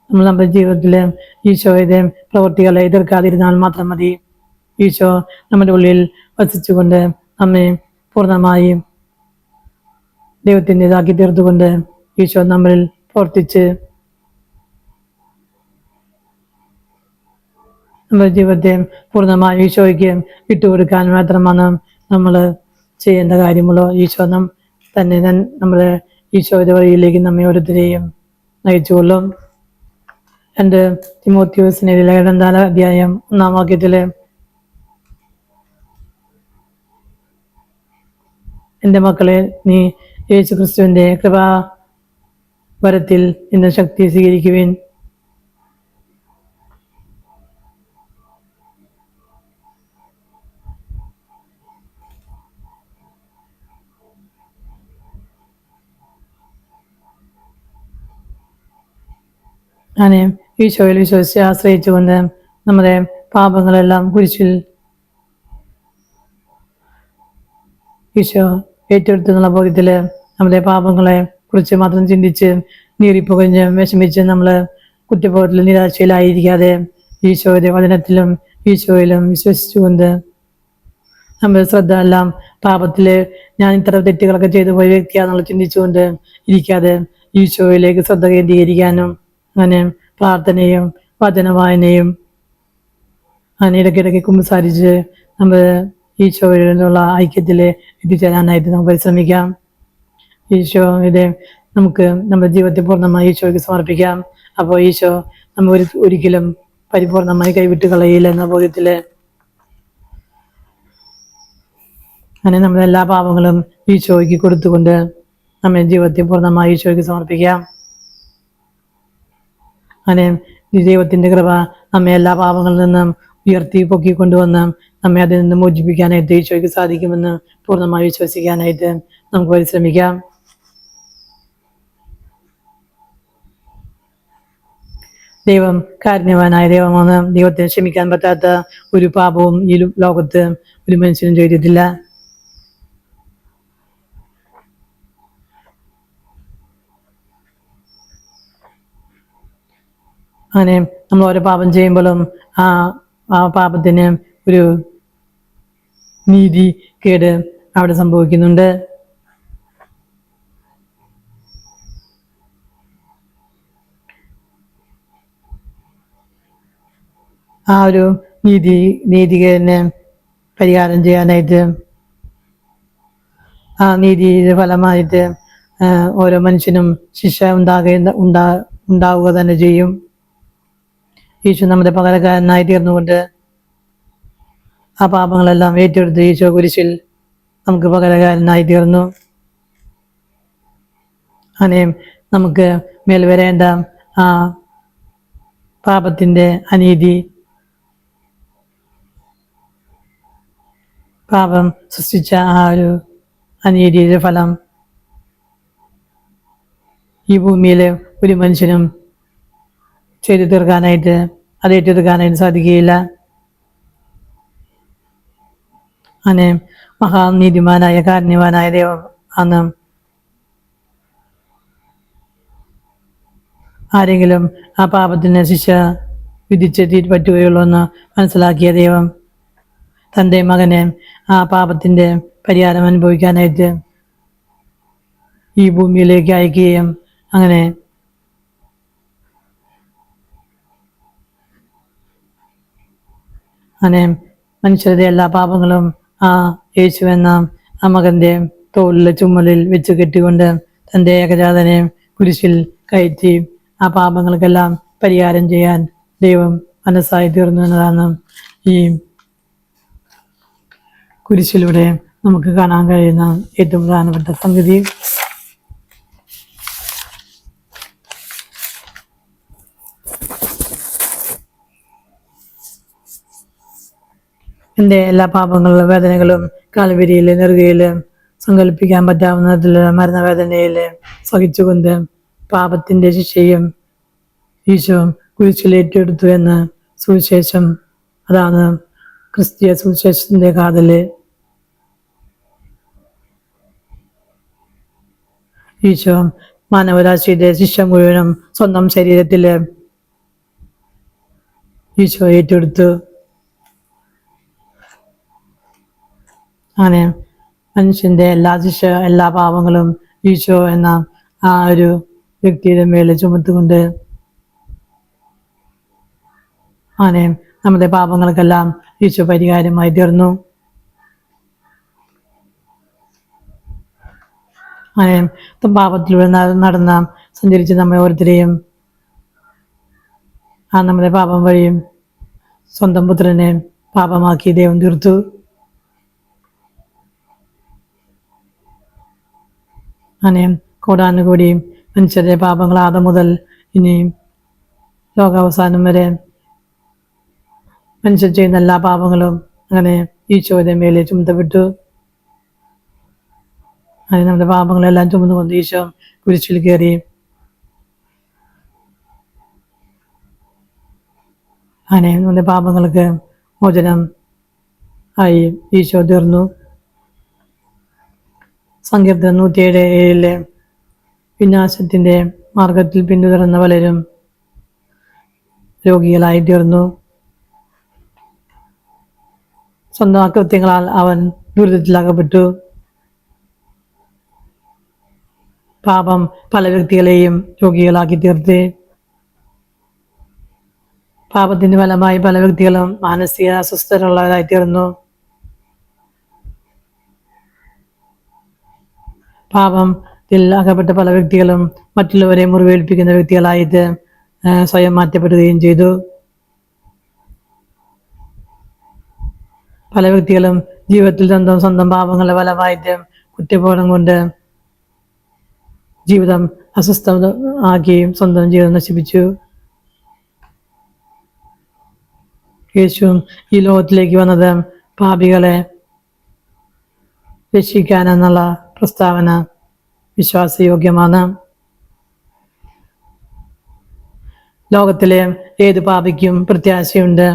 Speaker 1: നമ്മൾ നമ്മുടെ ജീവിതത്തിൽ ഈശോയുടെ പ്രവൃത്തികളെ എതിർക്കാതിരുന്നാൽ മാത്രം മതി. ഈശോ നമ്മുടെ ഉള്ളിൽ വസിച്ചുകൊണ്ട് നമ്മെ പൂർണ്ണമായും ദൈവത്തിൻ്റെതാക്കി തീർത്തുകൊണ്ട് ഈശോ നമ്മളിൽ പ്രവർത്തിച്ച് നമ്മുടെ ജീവിതത്തെ പൂർണ്ണമായി ഈശോയ്ക്ക് വിട്ടുകൊടുക്കാൻ മാത്രമാണ് നമ്മൾ ചെയ്യേണ്ട കാര്യമുള്ളൂ. ഈശോ തന്നെ നമ്മളെ ഈശോയുടെ വഴിയിലേക്ക് നമ്മെ ഓരോരുത്തരെയും നയിച്ചുകൊള്ളും. 2 തിമോത്തിയോസിന്റെ 2-ാം അധ്യായം 1-ാം വാക്യത്തില്, എൻ്റെ മക്കളെ, നീ യേശു ക്രിസ്തുവിന്റെ കൃപാവരത്തിൽ ഇന്ന് ശക്തി സ്വീകരിക്കുവിൻ. ഞാൻ ഈശോയിൽ വിശ്വസിച്ച് ആശ്രയിച്ചുകൊണ്ട് നമ്മുടെ പാപങ്ങളെല്ലാം കുരിശിൽ ഈശോ ഏറ്റെടുത്തുന്നുള്ള ബോധ്യത്തില് നമ്മുടെ പാപങ്ങളെ കുറിച്ച് മാത്രം ചിന്തിച്ച് നീറിപ്പുകഞ്ഞ് വിഷമിച്ച് നമ്മൾ കുറ്റബോധത്തിലും നിരാശയിലായിരിക്കാതെ ഈശോയുടെ വചനത്തിലും ഈശോയിലും വിശ്വസിച്ചുകൊണ്ട് നമ്മുടെ ശ്രദ്ധ എല്ലാം പാപത്തില് ഞാൻ ഇത്ര തെറ്റുകളൊക്കെ ചെയ്തു പോയ വ്യക്തിയാണെന്നുള്ള ചിന്തിച്ചുകൊണ്ട് ഇരിക്കാതെ ഈശോയിലേക്ക് ശ്രദ്ധ കേന്ദ്രീകരിക്കാനും അങ്ങനെ പ്രാർത്ഥനയും വചനവായനയും അങ്ങനെ ഇടയ്ക്കിടയ്ക്ക് കുമ്പസാരിച്ച് നമ്മൾ ഈശോയിലുള്ള ഐക്യത്തില് എത്തിച്ചേരാനായിട്ട് നമുക്ക് പരിശ്രമിക്കാം. ഈശോ നമുക്ക് നമ്മുടെ ജീവിതത്തെ പൂർണ്ണമായി ഈശോയ്ക്ക് സമർപ്പിക്കാം. അപ്പോൾ ഈശോ നമ്മൾ ഒരിക്കലും പരിപൂർണമായി കൈവിട്ട് കളയില്ല എന്ന ബോധ്യത്തില് അങ്ങനെ നമ്മുടെ എല്ലാ പാപങ്ങളും ഈശോയ്ക്ക് കൊടുത്തുകൊണ്ട് നമ്മുടെ ജീവിതത്തെ പൂർണ്ണമായി ഈശോയ്ക്ക് സമർപ്പിക്കാം. അങ്ങനെ ദൈവത്തിന്റെ കൃപ നമ്മെ എല്ലാ പാപങ്ങളിൽ നിന്നും ഉയർത്തി പൊക്കിക്കൊണ്ടുവന്ന് നമ്മെ അതിൽ നിന്ന് മോചിപ്പിക്കാനായിട്ട് ഈശോയ്ക്ക് സാധിക്കുമെന്ന് പൂർണ്ണമായി വിശ്വസിക്കാനായിട്ട് നമുക്ക് പരിശ്രമിക്കാം. ദൈവം കാരുണ്യവാനായ ദൈവമാണ്. ദൈവത്തെ ക്ഷമിക്കാൻ പറ്റാത്ത ഒരു പാപവും ഈ ലോകത്ത് ഒരു മനുഷ്യനും ചെയ്തിട്ടില്ല. അങ്ങനെ നമ്മൾ ഓരോ പാപം ചെയ്യുമ്പോഴും ആ പാപത്തിന് ഒരു നീതി കേട് അവിടെ സംഭവിക്കുന്നുണ്ട്. ആ ഒരു നീതികേടിനെ പരിഹാരം ചെയ്യാനായിട്ട് ആ നീതിയുടെ ഫലമായിട്ട് ഓരോ മനുഷ്യനും ശിക്ഷ ഉണ്ടാവുക തന്നെ ചെയ്യും. ഈശോ നമ്മുടെ പകരക്കാരനായി തീർന്നുകൊണ്ട് ആ പാപങ്ങളെല്ലാം ഏറ്റെടുത്ത് ഈശോ കുരിശിൽ നമുക്ക് പകരക്കാരനായി തീർന്നു. അങ്ങനെ നമുക്ക് മേൽ വരേണ്ട ആ പാപത്തിന്റെ അനീതി, പാപം സൃഷ്ടിച്ച ആ ഒരു അനീതിയുടെ ഫലം ഈ ഭൂമിയിലെ ഒരു മനുഷ്യനും ചെയ്തു തീർക്കാനായിട്ട് അത് ഏറ്റെടുക്കാനായിട്ട് സാധിക്കുകയില്ല. അങ്ങനെ മഹാനീതിമാനായ കാരുണ്യവാനായ ദൈവം ആണ് ആരെങ്കിലും ആ പാപത്തിന് ശിക്ഷ വിധിച്ചെത്തി പറ്റുകയുള്ളൂ എന്ന് മനസ്സിലാക്കിയ ദൈവം തൻ്റെ മകനെ ആ പാപത്തിന്റെ പരിഹാരം അനുഭവിക്കാനായിട്ട് ഈ ഭൂമിയിലേക്ക് അയക്കുകയും അങ്ങനെ മനുഷ്യരുടെ എല്ലാ പാപങ്ങളും ആ യേശു എന്ന ആ മകന്റെ തോളിലെ ചുമലിൽ വെച്ച് കെട്ടിക്കൊണ്ട് തൻ്റെ ഏകജാതനെ കുരിശിൽ കയറ്റി ആ പാപങ്ങൾക്കെല്ലാം പരിഹാരം ചെയ്യാൻ ദൈവം മനസ്സായി തീർന്നു എന്നതാണ് ഈ കുരിശിലൂടെ നമുക്ക് കാണാൻ കഴിയുന്ന ഏറ്റവും പ്രധാനപ്പെട്ട സംഗതി. എൻ്റെ എല്ലാ പാപങ്ങളും വേദനകളും കാൽവരിയില് നെറുകയില് സങ്കല്പിക്കാൻ പറ്റാവുന്നതില് മരണവേദനയില് സഹിച്ചുകൊണ്ട് പാപത്തിന്റെ ശിക്ഷയും ഈശോ കുരിശിലേറ്റെടുത്തു എന്ന് സുവിശേഷം അതാണ് ക്രിസ്തീയ സുവിശേഷത്തിന്റെ കാതല് ഈശോ മാനവരാശിയുടെ ശിക്ഷ മുഴുവനും സ്വന്തം ശരീരത്തില് ഈശോ ഏറ്റെടുത്തു. അങ്ങനെ മനുഷ്യന്റെ എല്ലാ പാപങ്ങളും ഈശോ എന്ന ആ ഒരു വ്യക്തിയുടെ മേലെ ചുമത്തുകൊണ്ട് അങ്ങനെ നമ്മുടെ പാപങ്ങൾക്കെല്ലാം ഈശോ പരിഹാരമായി തീർന്നു. അങ്ങനെ പാപത്തിലൂടെ നടന്ന സഞ്ചരിച്ച് നമ്മെ ഓരോരുത്തരെയും നമ്മുടെ പാപം വഴിയും സ്വന്തം പുത്രനെ പാപമാക്കി ദൈവം തീർത്തു. അങ്ങനെ കോടാനുകൂടി മനുഷ്യരുടെ പാപങ്ങൾ ആദം മുതൽ ഇനി ലോകാവസാനം വരെ മനുഷ്യർ ചെയ്യുന്ന എല്ലാ പാപങ്ങളും അങ്ങനെ ഈശോയുടെ മേലെ ചുമത്തപ്പെട്ടു. അങ്ങനെ നമ്മുടെ പാപങ്ങളെല്ലാം ചുമന്നുകൊണ്ട് ഈശോ കുരിശിൽ കയറി അങ്ങനെ നമ്മുടെ പാപങ്ങൾക്ക് മോചനം ആയി ഈശോ തീർന്നു. സങ്കീർത്തനം 107:7 വിനാശത്തിന്റെ മാർഗത്തിൽ പിന്തുടർന്ന പലരും രോഗികളായി തീർന്നു. സ്വന്തം അകൃത്യങ്ങളാൽ അവൻ ദുരിതത്തിലകപ്പെട്ടു. പാപം പല വ്യക്തികളെയും രോഗികളാക്കി തീർത്ത്. പാപത്തിന്റെ ഫലമായി പല വ്യക്തികളും മാനസിക അസ്വസ്ഥരുള്ളവരായി തീർന്നു. പാപത്തിൽ അകപ്പെട്ട പല വ്യക്തികളും മറ്റുള്ളവരെ മുറിവേൽപ്പിക്കുന്ന വ്യക്തികളായിട്ട് സ്വയം മാറ്റപ്പെടുകയും ചെയ്തു. പല വ്യക്തികളും ജീവിതത്തിൽ സ്വന്തം പാപങ്ങളുടെ ഫലമായിട്ട് കുറ്റബോധം കൊണ്ട് ജീവിതം അസ്വസ്ഥത ആക്കി സ്വന്തം ജീവിതം നശിപ്പിച്ചു. യേശു ഈ ലോകത്തിലേക്ക് വന്നത് പാപികളെ രക്ഷിക്കാനെന്നുള്ള പ്രസ്താവന വിശ്വാസയോഗ്യമാണ്. ലോകത്തിലെ ഏത് പാപിക്കും പ്രത്യാശയുണ്ട്.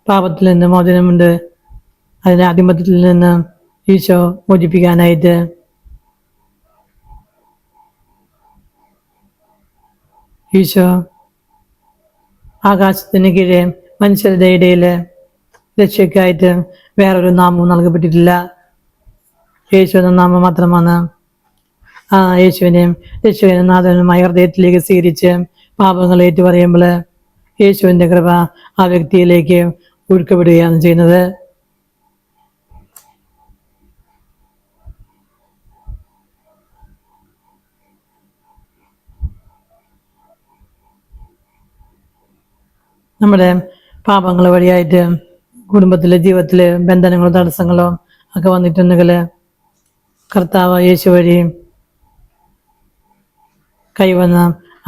Speaker 1: പാപത്തിൽ നിന്ന് മോചനമുണ്ട്. അതിനെ ആധിപത്യത്തിൽ നിന്ന് ഈശോ മോചിപ്പിക്കാനായിട്ട് ഈശോ ആകാശത്തിന് കീഴെ മനുഷ്യരുടെ ഇടയിൽ രക്ഷയ്ക്കായിട്ട് വേറൊരു നാമവും നൽകപ്പെട്ടിട്ടില്ല. യേശു എന്ന നാമം മാത്രമാണ്. ആ യേശുവിനെയും രക്ഷകനും നാഥനുമായ ഹൃദയത്തിലേക്ക് സ്വീകരിച്ച് പാപങ്ങൾ ഏറ്റുപറയുമ്പോൾ യേശുവിൻ്റെ കൃപ ആ വ്യക്തിയിലേക്ക് ഒഴുക്കപ്പെടുകയാണ് ചെയ്യുന്നത്. നമ്മുടെ പാപങ്ങൾ വഴിയായിട്ട് കുടുംബത്തിലെ ജീവിതത്തിലെ ബന്ധനങ്ങളോ തടസ്സങ്ങളോ ഒക്കെ വന്നിട്ടുണ്ടെങ്കിൽ കർത്താവ് യേശു വഴി കൈവന്ന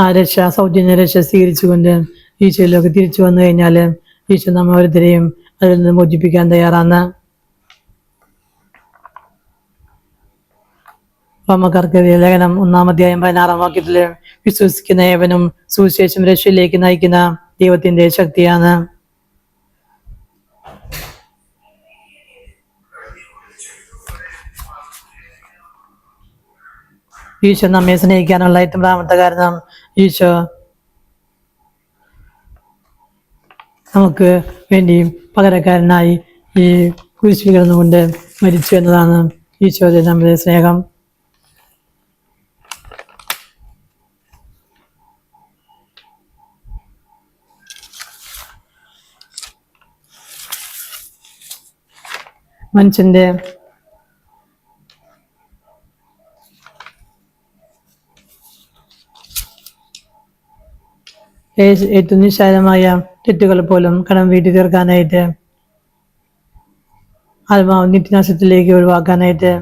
Speaker 1: ആ സൗജന്യ രക്ഷ സ്വീകരിച്ചുകൊണ്ട് ഈശോയിലൊക്കെ തിരിച്ചു വന്നു കഴിഞ്ഞാൽ ഈശോ നമ്മ ഓരോരുത്തരെയും അതിൽ നിന്ന് മോചിപ്പിക്കാൻ തയ്യാറാണ്. റോമക്കാർക്ക് ലേഖനം 1-16 വിശ്വസിക്കുന്ന ഏവനും സുവിശേഷം രക്ഷയിലേക്ക് നയിക്കുന്ന ദൈവത്തിന്റെ ശക്തിയാണ്. ഈശോ നമ്മെ സ്നേഹിക്കാനുള്ള ഏറ്റവും പ്രാമുഖ്യത്തെ കാരണം ഈശോ നമുക്ക് വേണ്ടി പകരക്കാരനായി ഈ കുരിശിൽ കിടന്നുകൊണ്ട് മരിച്ചു എന്നതാണ് ഈശോയുടെ നമ്മുടെ സ്നേഹം. മനുഷ്യന്റെ ഏറ്റവും നിസ്സാരമായ തെറ്റുകൾ പോലും കടം വീട്ടി തീർക്കാനായിട്ട് ആത്മാവ് നിത്യനാശത്തിലേക്ക് ഒഴിവാക്കാനായിട്ട്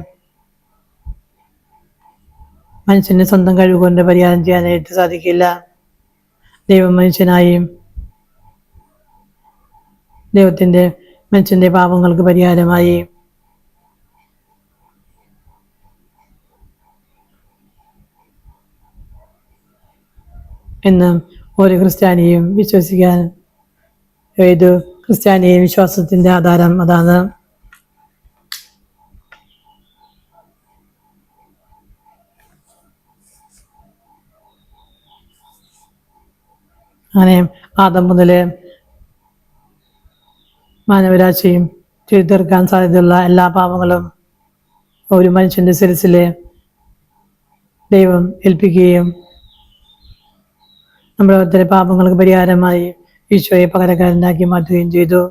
Speaker 1: മനുഷ്യന് സ്വന്തം കഴിവുകൊണ്ട് പരിഹാരം ചെയ്യാനായിട്ട് സാധിക്കില്ല. ദൈവം മനുഷ്യനായി മനുഷ്യന്റെ പാപങ്ങൾക്ക് പരിഹാരമായി എന്ന് ഒരു ക്രിസ്ത്യാനിയും വിശ്വസിക്കാൻ ഏത് ക്രിസ്ത്യാനി വിശ്വാസത്തിന്റെ ആധാരം അതാണ്. അങ്ങനെ ആദം മുതല് മാനവരാശിയും ചെയ്തു തീർക്കാൻ സാധ്യതയുള്ള എല്ലാ പാപങ്ങളും ഒരു മനുഷ്യന്റെ ശിരസില് ദൈവം ഏൽപ്പിക്കുകയും നമ്മുടെ ഒത്തിരി പാപങ്ങൾക്ക് പരിഹാരമായി ഈശോയെ പകരക്കാരനാക്കി മാറ്റുകയും ചെയ്തു.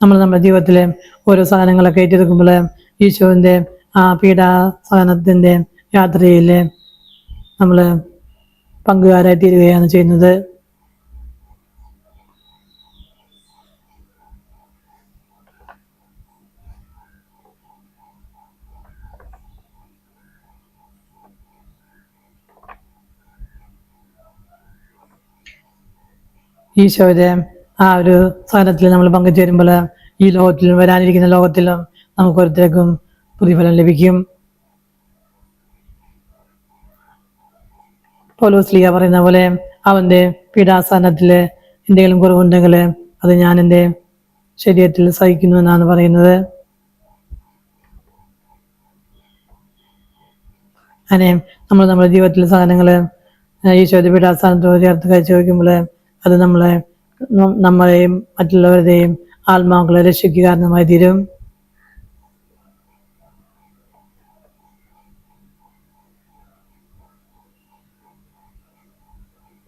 Speaker 1: നമ്മൾ നമ്മുടെ ജീവിതത്തിലെ ഓരോ സാധനങ്ങളൊക്കെ ഏറ്റെടുക്കുമ്പോൾ ഈശോന്റെ ആ പീഡാസഹനത്തിന്റെ യാത്രയില് നമ്മൾ പങ്കുകാരായി തീരുകയാണ് ചെയ്യുന്നത്. ഈശോയുടെ ആ ഒരു സഹനത്തിൽ നമ്മൾ പങ്കുചേരുമ്പോൾ ഈ ലോകത്തിലും വരാനിരിക്കുന്ന ലോകത്തിലും നമുക്ക് ഓരോരുത്തർക്കും പ്രതിഫലം ലഭിക്കും. പൗലോസ് പറയുന്ന പോലെ അവന്റെ പീഡാസഹനത്തില് എന്തെങ്കിലും കുറവുണ്ടെങ്കിൽ അത് ഞാൻ എൻ്റെ ശരീരത്തിൽ സഹിക്കുന്നു എന്നാണ് പറയുന്നത്. അങ്ങനെ നമ്മൾ നമ്മുടെ ജീവിതത്തിലെ സാധനങ്ങള് ഈശോയുടെ പീഡാസഹനത്തോട് ചേർത്ത് കഴിച്ചു വയ്ക്കുമ്പോൾ അത് നമ്മളെയും മറ്റുള്ളവരുടെയും ആത്മാക്കളെ രക്ഷിക്കുക കാരണമായി തീരും.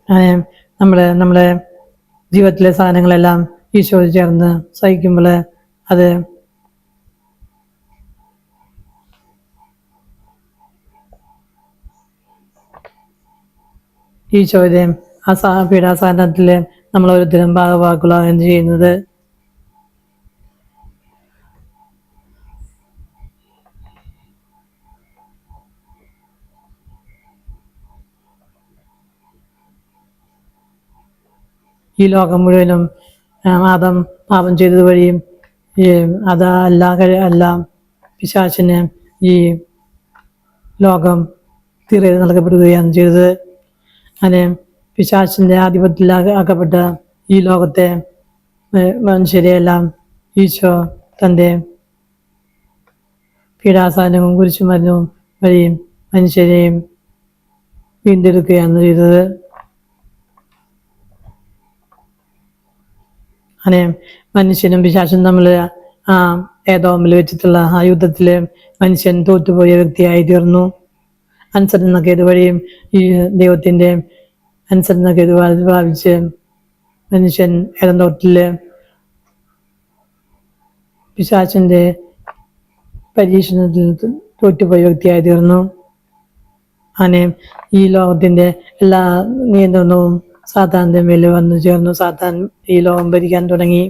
Speaker 1: അങ്ങനെ നമ്മുടെ ജീവിതത്തിലെ സാധനങ്ങളെല്ലാം ഈശോയോട് ചേർന്ന് സഹിക്കുമ്പോൾ അത് ഈശോയുടെ ആ പീഡാസഹനത്തില് നമ്മൾ ഓരോരുത്തരും ഭാഗവാക്കുകളാണ് ചെയ്യുന്നത്. ഈ ലോകം മുഴുവനും ആദം പാപം ചെയ്തത് വഴിയും എല്ലാം പിശാചിന് ഈ ലോകം തീരെ നൽകപ്പെടുകയാണ് ചെയ്തത്. അങ്ങനെ പിശാചിന്റെ ആധിപത്യത്തിൽ ആക്കപ്പെട്ട ഈ ലോകത്തെ മനുഷ്യരെയെല്ലാം ഈശോ തൻ്റെ പീഡാസഹനവും കുരിശുമരണവും വഴിയും മനുഷ്യരെയും വീണ്ടെടുക്കുകയാണ് ചെയ്തത്. അങ്ങനെ മനുഷ്യനും പിശാചും തമ്മിൽ ഏതോമിൽ വെച്ചിട്ടുള്ള ആ യുദ്ധത്തില് മനുഷ്യൻ തോറ്റുപോയ വ്യക്തിയായി തീർന്നു. അനുസരണക്കേട് വഴിയും ഈ ദൈവത്തിന്റെ അനുസരണക്കേട് ഭാവിച്ച് മനുഷ്യൻ ഏതൻ തോട്ടില് പിശാചിന്റെ പരീക്ഷണത്തിൽ തോറ്റുപോയ വ്യക്തിയായി തീർന്നു. അങ്ങനെ ഈ ലോകത്തിന്റെ എല്ലാ നിയന്ത്രണവും സാത്താന്റെ മേൽ വന്നു ചേർന്നു. സാത്താൻ ഈ ലോകം ഭരിക്കാൻ തുടങ്ങി.